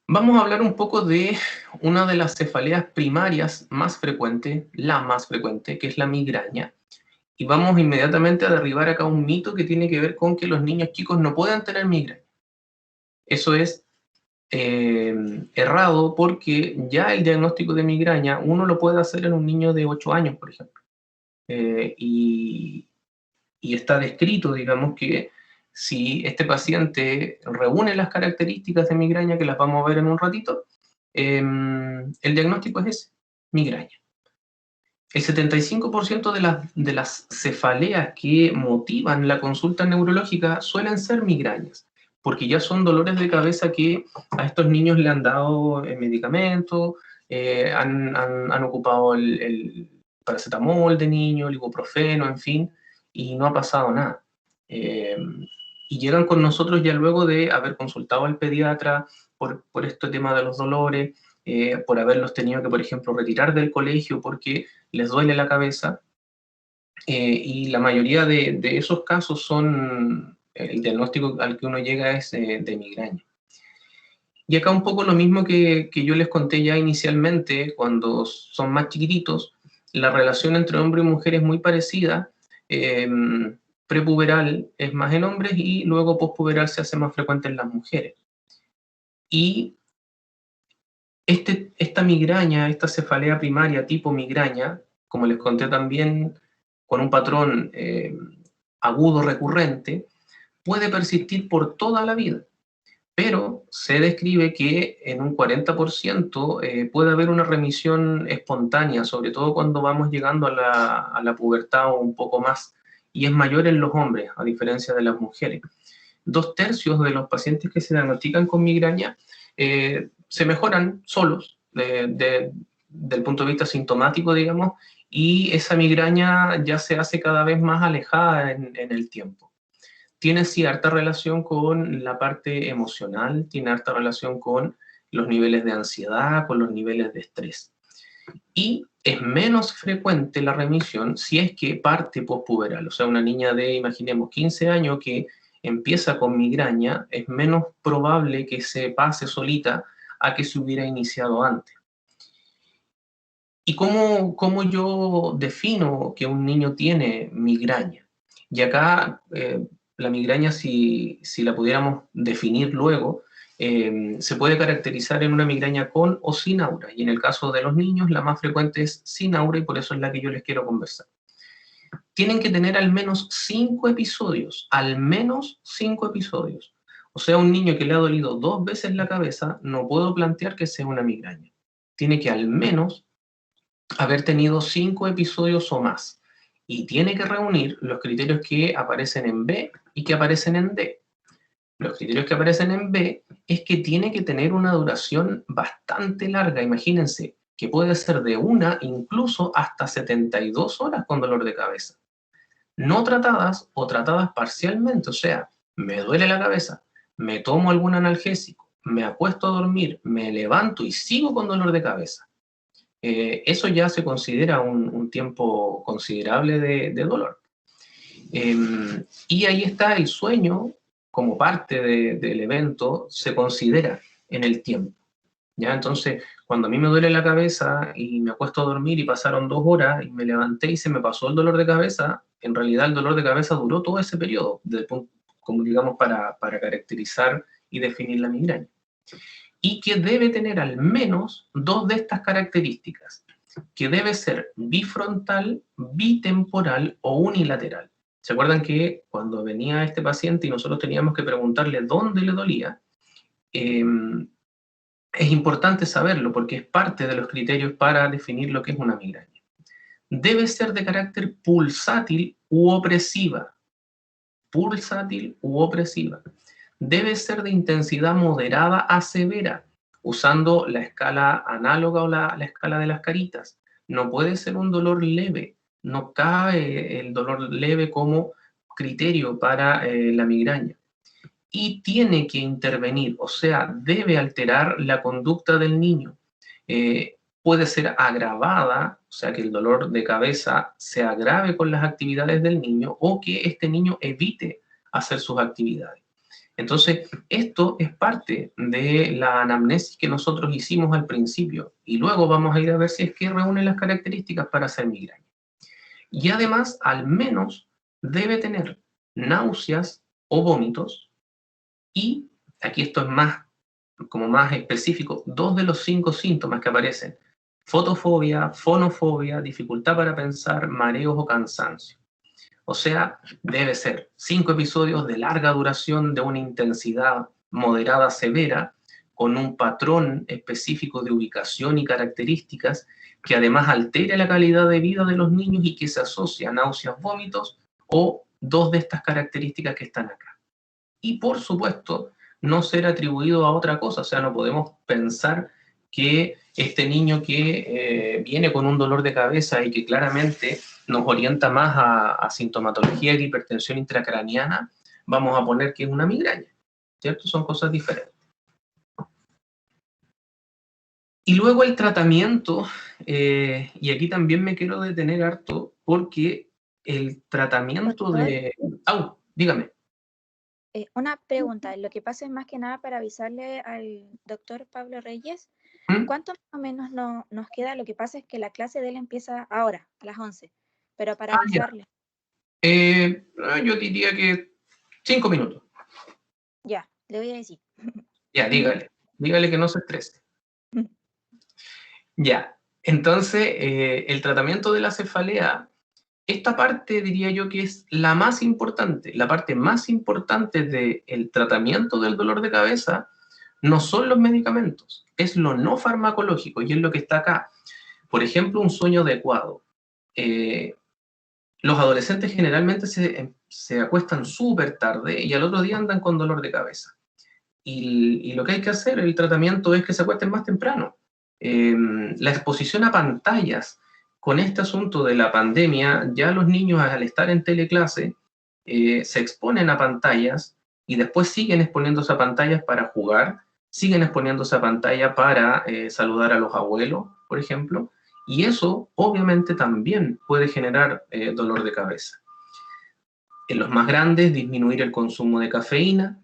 Vamos a hablar un poco de una de las cefaleas primarias más frecuentes, la más frecuente, que es la migraña. Y vamos inmediatamente a derribar acá un mito que tiene que ver con que los niños chicos no puedan tener migraña. Eso es errado porque ya el diagnóstico de migraña uno lo puede hacer en un niño de 8 años, por ejemplo. Y está descrito, digamos, que si este paciente reúne las características de migraña, que las vamos a ver en un ratito, el diagnóstico es ese, migraña. El 75% de las cefaleas que motivan la consulta neurológica suelen ser migrañas, porque ya son dolores de cabeza que a estos niños le han dado medicamentos, han ocupado el paracetamol de niño, el ibuprofeno, en fin, y no ha pasado nada. Y llegan con nosotros ya luego de haber consultado al pediatra por este tema de los dolores, por haberlos tenido que, por ejemplo, retirar del colegio porque les duele la cabeza, y la mayoría de esos casos son, el diagnóstico al que uno llega es de migraña. Y acá un poco lo mismo que yo les conté ya inicialmente, cuando son más chiquititos, la relación entre hombre y mujer es muy parecida. Prepuberal es más en hombres y luego pospuberal se hace más frecuente en las mujeres. Y esta migraña, esta cefalea primaria tipo migraña, como les conté también, con un patrón agudo recurrente, puede persistir por toda la vida. Pero se describe que en un 40% puede haber una remisión espontánea, sobre todo cuando vamos llegando a la pubertad o un poco más, y es mayor en los hombres, a diferencia de las mujeres. 2/3 de los pacientes que se diagnostican con migraña se mejoran solos desde el punto de vista sintomático, digamos, y esa migraña ya se hace cada vez más alejada en el tiempo. Tiene cierta relación con la parte emocional, tiene harta relación con los niveles de ansiedad, con los niveles de estrés. Y es menos frecuente la remisión si es que parte pospuberal, o sea, una niña de, imaginemos, 15 años que empieza con migraña, es menos probable que se pase solita a que se hubiera iniciado antes. ¿Y cómo yo defino que un niño tiene migraña? Y acá la migraña, si la pudiéramos definir luego, se puede caracterizar en una migraña con o sin aura. Y en el caso de los niños, la más frecuente es sin aura y por eso es la que yo les quiero conversar. Tienen que tener al menos 5 episodios, al menos 5 episodios. O sea, un niño que le ha dolido 2 veces la cabeza, no puedo plantear que sea una migraña. Tiene que al menos haber tenido 5 episodios o más. Y tiene que reunir los criterios que aparecen en B y que aparecen en D. Los criterios que aparecen en B es que tiene que tener una duración bastante larga. Imagínense que puede ser de 1 incluso hasta 72 horas con dolor de cabeza. No tratadas o tratadas parcialmente, o sea, me duele la cabeza, me tomo algún analgésico, me acuesto a dormir, me levanto y sigo con dolor de cabeza. Eso ya se considera un tiempo considerable de dolor. Y ahí está el sueño, como parte del evento, se considera en el tiempo. ¿Ya? Entonces, cuando a mí me duele la cabeza y me acuesto a dormir y pasaron 2 horas y me levanté y se me pasó el dolor de cabeza, en realidad el dolor de cabeza duró todo ese periodo, como digamos, para caracterizar y definir la migraña. Y que debe tener al menos 2 de estas características, que debe ser bifrontal, bitemporal o unilateral. ¿Se acuerdan que cuando venía este paciente y nosotros teníamos que preguntarle dónde le dolía? Es importante saberlo porque es parte de los criterios para definir lo que es una migraña. Debe ser de carácter pulsátil u opresiva. Pulsátil u opresiva. Debe ser de intensidad moderada a severa, usando la escala análoga o la escala de las caritas. No puede ser un dolor leve. No cabe el dolor leve como criterio para la migraña. Y tiene que intervenir, o sea, debe alterar la conducta del niño. Puede ser agravada, o sea, que el dolor de cabeza se agrave con las actividades del niño o que este niño evite hacer sus actividades. Entonces, esto es parte de la anamnesis que nosotros hicimos al principio y luego vamos a ir a ver si es que reúne las características para hacer migraña. Y además, al menos, debe tener náuseas o vómitos. Y aquí esto es más específico, 2 de los 5 síntomas que aparecen: fotofobia, fonofobia, dificultad para pensar, mareos o cansancio. O sea, debe ser 5 episodios de larga duración, de una intensidad moderada severa, con un patrón específico de ubicación y características que además altere la calidad de vida de los niños y que se asocia a náuseas, vómitos o 2 de estas características que están acá. Y por supuesto, no ser atribuido a otra cosa, o sea, no podemos pensar que este niño que viene con un dolor de cabeza y que claramente nos orienta más a sintomatología de hipertensión intracraniana, vamos a poner que es una migraña, ¿cierto? Son cosas diferentes. Y luego el tratamiento, y aquí también me quiero detener harto, porque el tratamiento Doctor. de... Dígame. Una pregunta, lo que pasa es más que nada para avisarle al doctor Pablo Reyes, ¿Mm? ¿cuánto más o menos nos queda? Lo que pasa es que la clase de él empieza ahora, a las 11, pero para Ya. avisarle. Yo diría que 5 minutos. Ya, le voy a decir. Ya, dígale que no se estrese. Ya, entonces el tratamiento de la cefalea, esta parte diría yo que es la más importante. La parte más importante del tratamiento del dolor de cabeza no son los medicamentos, es lo no farmacológico y es lo que está acá. Por ejemplo, un sueño adecuado. Los adolescentes generalmente se acuestan súper tarde y al otro día andan con dolor de cabeza. Y lo que hay que hacer, el tratamiento, es que se acuesten más temprano. La exposición a pantallas, con este asunto de la pandemia, ya los niños al estar en teleclase se exponen a pantallas y después siguen exponiéndose a pantallas para jugar, siguen exponiéndose a pantalla para saludar a los abuelos, por ejemplo, y eso obviamente también puede generar dolor de cabeza. En los más grandes, disminuir el consumo de cafeína,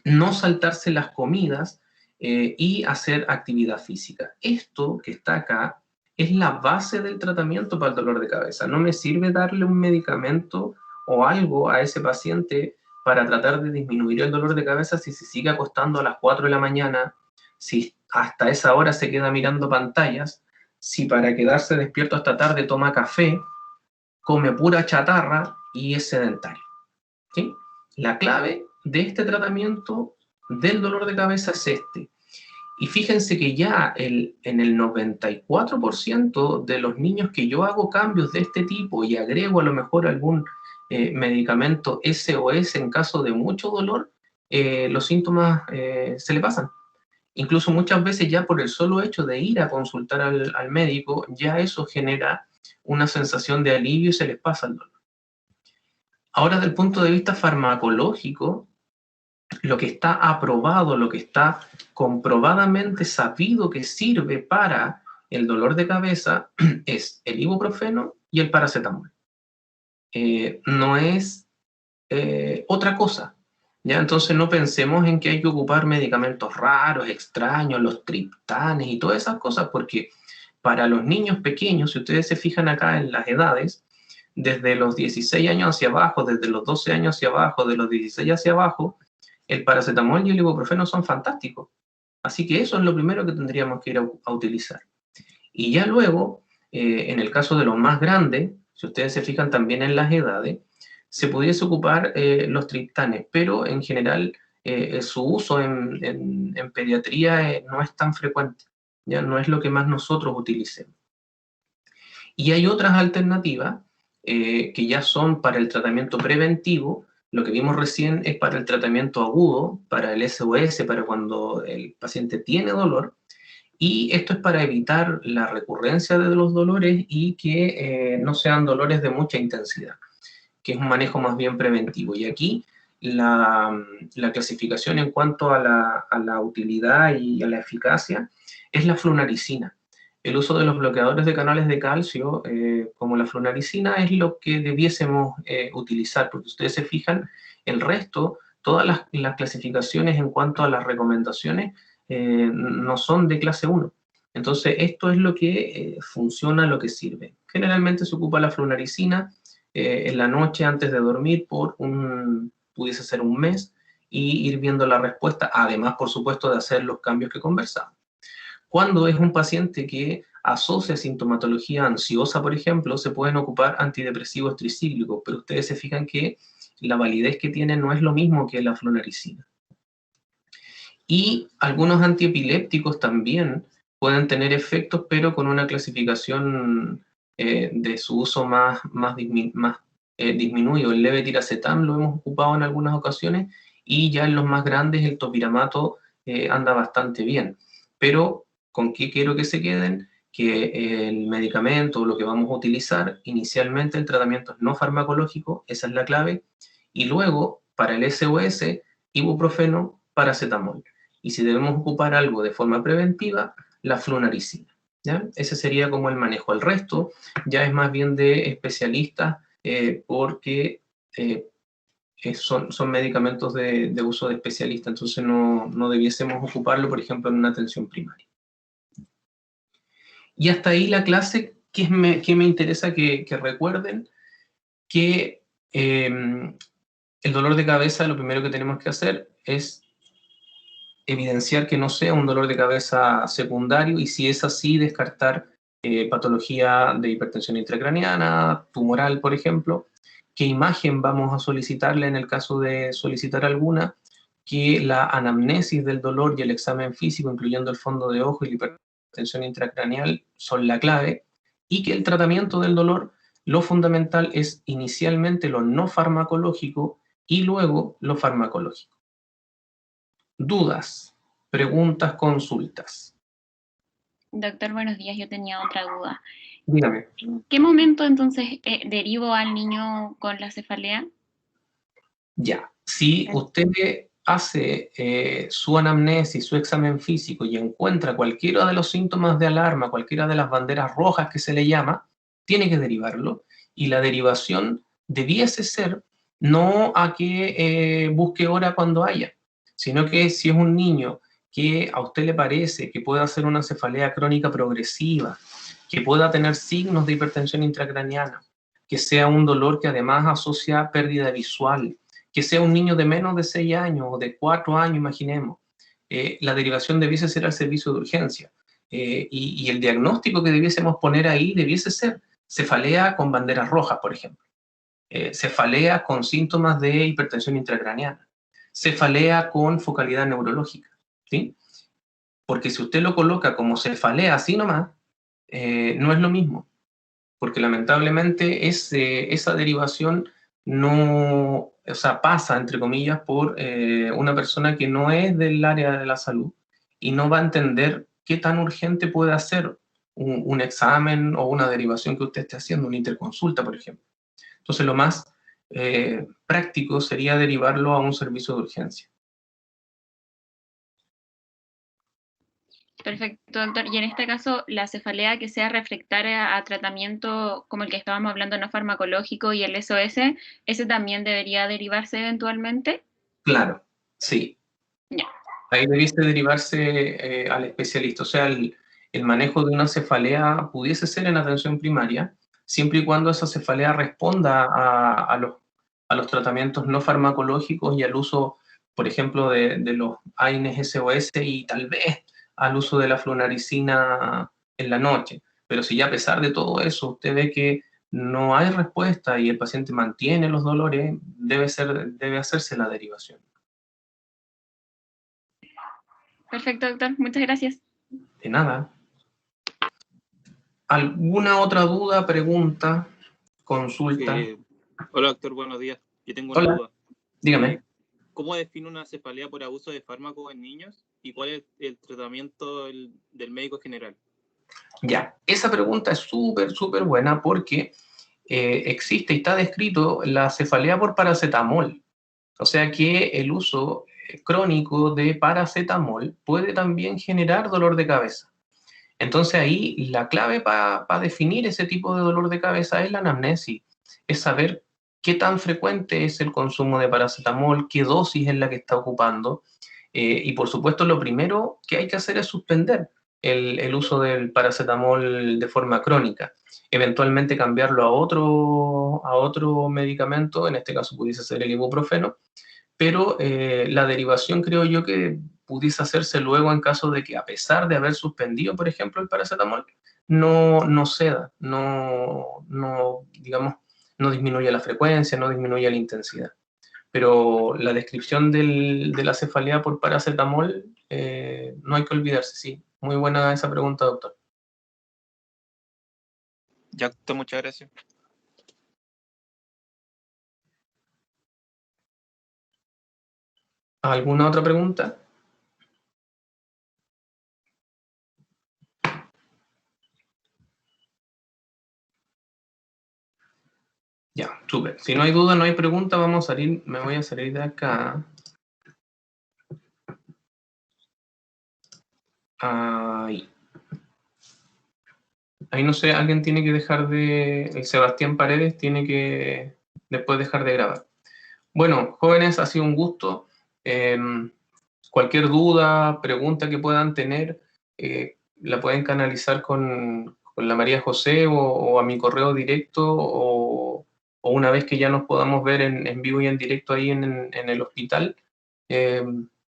no saltarse las comidas y hacer actividad física. Esto que está acá es la base del tratamiento para el dolor de cabeza. No me sirve darle un medicamento o algo a ese paciente para tratar de disminuir el dolor de cabeza si se sigue acostando a las 4 de la mañana, si hasta esa hora se queda mirando pantallas, si para quedarse despierto hasta tarde toma café, come pura chatarra y es sedentario. ¿Sí? La clave de este tratamiento del dolor de cabeza es este. Y fíjense que ya en el 94% de los niños que yo hago cambios de este tipo y agrego a lo mejor algún medicamento SOS en caso de mucho dolor, los síntomas se le pasan. Incluso muchas veces ya por el solo hecho de ir a consultar al médico, ya eso genera una sensación de alivio y se les pasa el dolor. Ahora, desde el punto de vista farmacológico, lo que está aprobado, lo que está comprobadamente sabido que sirve para el dolor de cabeza es el ibuprofeno y el paracetamol. No es otra cosa. ¿Ya? Entonces no pensemos en que hay que ocupar medicamentos raros, extraños, los triptanes y todas esas cosas, porque para los niños pequeños, si ustedes se fijan acá en las edades, desde los 16 años hacia abajo, desde los 12 años hacia abajo, de los 16 hacia abajo, el paracetamol y el ibuprofeno son fantásticos. Así que eso es lo primero que tendríamos que ir a utilizar. Y ya luego, en el caso de los más grandes, si ustedes se fijan también en las edades, se pudiese ocupar los triptanes, pero en general su uso en pediatría no es tan frecuente, ya no es lo que más nosotros utilicemos. Y hay otras alternativas que ya son para el tratamiento preventivo. Lo que vimos recién es para el tratamiento agudo, para el SOS, para cuando el paciente tiene dolor, y esto es para evitar la recurrencia de los dolores y que no sean dolores de mucha intensidad, que es un manejo más bien preventivo. Y aquí la clasificación en cuanto a la utilidad y a la eficacia es la flunaricina. El uso de los bloqueadores de canales de calcio, como la flunaricina, es lo que debiésemos utilizar, porque ustedes se fijan, el resto, todas las clasificaciones en cuanto a las recomendaciones no son de clase 1. Entonces, esto es lo que funciona, lo que sirve. Generalmente se ocupa la flunaricina en la noche antes de dormir pudiese ser un mes, y ir viendo la respuesta, además, por supuesto, de hacer los cambios que conversamos. Cuando es un paciente que asocia sintomatología ansiosa, por ejemplo, se pueden ocupar antidepresivos tricíclicos, pero ustedes se fijan que la validez que tiene no es lo mismo que la flunaricina. Y algunos antiepilépticos también pueden tener efectos, pero con una clasificación de su uso más disminuido. El levetiracetam lo hemos ocupado en algunas ocasiones, y ya en los más grandes el topiramato anda bastante bien. Pero ¿con qué quiero que se queden? Que el medicamento, lo que vamos a utilizar, inicialmente el tratamiento es no farmacológico, esa es la clave, y luego, para el SOS, ibuprofeno, paracetamol. Y si debemos ocupar algo de forma preventiva, la flunaricina. ¿Ya? Ese sería como el manejo. El resto ya es más bien de especialistas porque son medicamentos de uso de especialista, entonces no debiésemos ocuparlo, por ejemplo, en una atención primaria. Y hasta ahí la clase, que me interesa que recuerden que el dolor de cabeza, lo primero que tenemos que hacer es evidenciar que no sea un dolor de cabeza secundario, y si es así, descartar patología de hipertensión intracraniana, tumoral, por ejemplo. ¿Qué imagen vamos a solicitarle en el caso de solicitar alguna? Que la anamnesis del dolor y el examen físico, incluyendo el fondo de ojo y la hipertensión intracraneal, son la clave, y que el tratamiento del dolor, lo fundamental es inicialmente lo no farmacológico y luego lo farmacológico. Dudas, preguntas, consultas. Doctor, buenos días. Yo tenía otra duda. Dígame. ¿En qué momento entonces derivo al niño con la cefalea? Ya, si usted hace su anamnesis, su examen físico y encuentra cualquiera de los síntomas de alarma, cualquiera de las banderas rojas que se le llama, tiene que derivarlo, y la derivación debiese ser no a que busque hora cuando haya, sino que si es un niño que a usted le parece que pueda hacer una cefalea crónica progresiva, que pueda tener signos de hipertensión intracraniana, que sea un dolor que además asocia pérdida visual, que sea un niño de menos de 6 años o de 4 años, imaginemos, la derivación debiese ser al servicio de urgencia. Y el diagnóstico que debiésemos poner ahí debiese ser cefalea con banderas rojas, por ejemplo. Cefalea con síntomas de hipertensión intracraniana. Cefalea con focalidad neurológica, ¿sí? Porque si usted lo coloca como cefalea así nomás, no es lo mismo, porque lamentablemente esa derivación no, o sea, pasa, entre comillas, por una persona que no es del área de la salud y no va a entender qué tan urgente puede hacer un examen o una derivación que usted esté haciendo, una interconsulta, por ejemplo. Entonces, lo más práctico sería derivarlo a un servicio de urgencia. Perfecto, doctor. Y en este caso, la cefalea que sea refractaria a tratamiento como el que estábamos hablando, no farmacológico, y el SOS, ¿ese también debería derivarse eventualmente? Claro, sí. Ya. Ahí debiese derivarse al especialista. O sea, el manejo de una cefalea pudiese ser en atención primaria, siempre y cuando esa cefalea responda a los tratamientos no farmacológicos y al uso, por ejemplo, de los AINES SOS y tal vez al uso de la flunaricina en la noche. Pero si ya a pesar de todo eso usted ve que no hay respuesta y el paciente mantiene los dolores, debe hacerse la derivación. Perfecto, doctor. Muchas gracias. De nada. ¿Alguna otra duda, pregunta, consulta? Hola, doctor, buenos días. Yo tengo Hola. una duda. Dígame. ¿Cómo define una cefalea por abuso de fármacos en niños? ¿Y cuál es el tratamiento del médico general? Ya, esa pregunta es súper buena porque existe y está descrito la cefalea por paracetamol. O sea que el uso crónico de paracetamol puede también generar dolor de cabeza. Entonces ahí la clave para definir ese tipo de dolor de cabeza es la anamnesis, es saber qué tan frecuente es el consumo de paracetamol, qué dosis es la que está ocupando, y por supuesto lo primero que hay que hacer es suspender el uso del paracetamol de forma crónica, eventualmente cambiarlo a otro medicamento, en este caso pudiese ser el ibuprofeno, pero la derivación creo yo que pudiese hacerse luego en caso de que, a pesar de haber suspendido, por ejemplo, el paracetamol, no ceda, digamos, no disminuya la frecuencia, no disminuya la intensidad. Pero la descripción de la cefalea por paracetamol, no hay que olvidarse, sí. Muy buena esa pregunta, doctor. Ya, doctor, muchas gracias. ¿Alguna otra pregunta? Ya, súper. Si no hay duda, no hay pregunta, me voy a salir de acá. Ahí. Ahí no sé, alguien tiene que dejar el Sebastián Paredes tiene que después dejar de grabar. Bueno, jóvenes, ha sido un gusto. Cualquier duda, pregunta que puedan tener, la pueden canalizar con la María José o a mi correo directo o una vez que ya nos podamos ver en vivo y en directo ahí en el hospital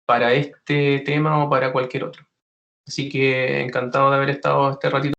para este tema o para cualquier otro. Así que encantado de haber estado este ratito.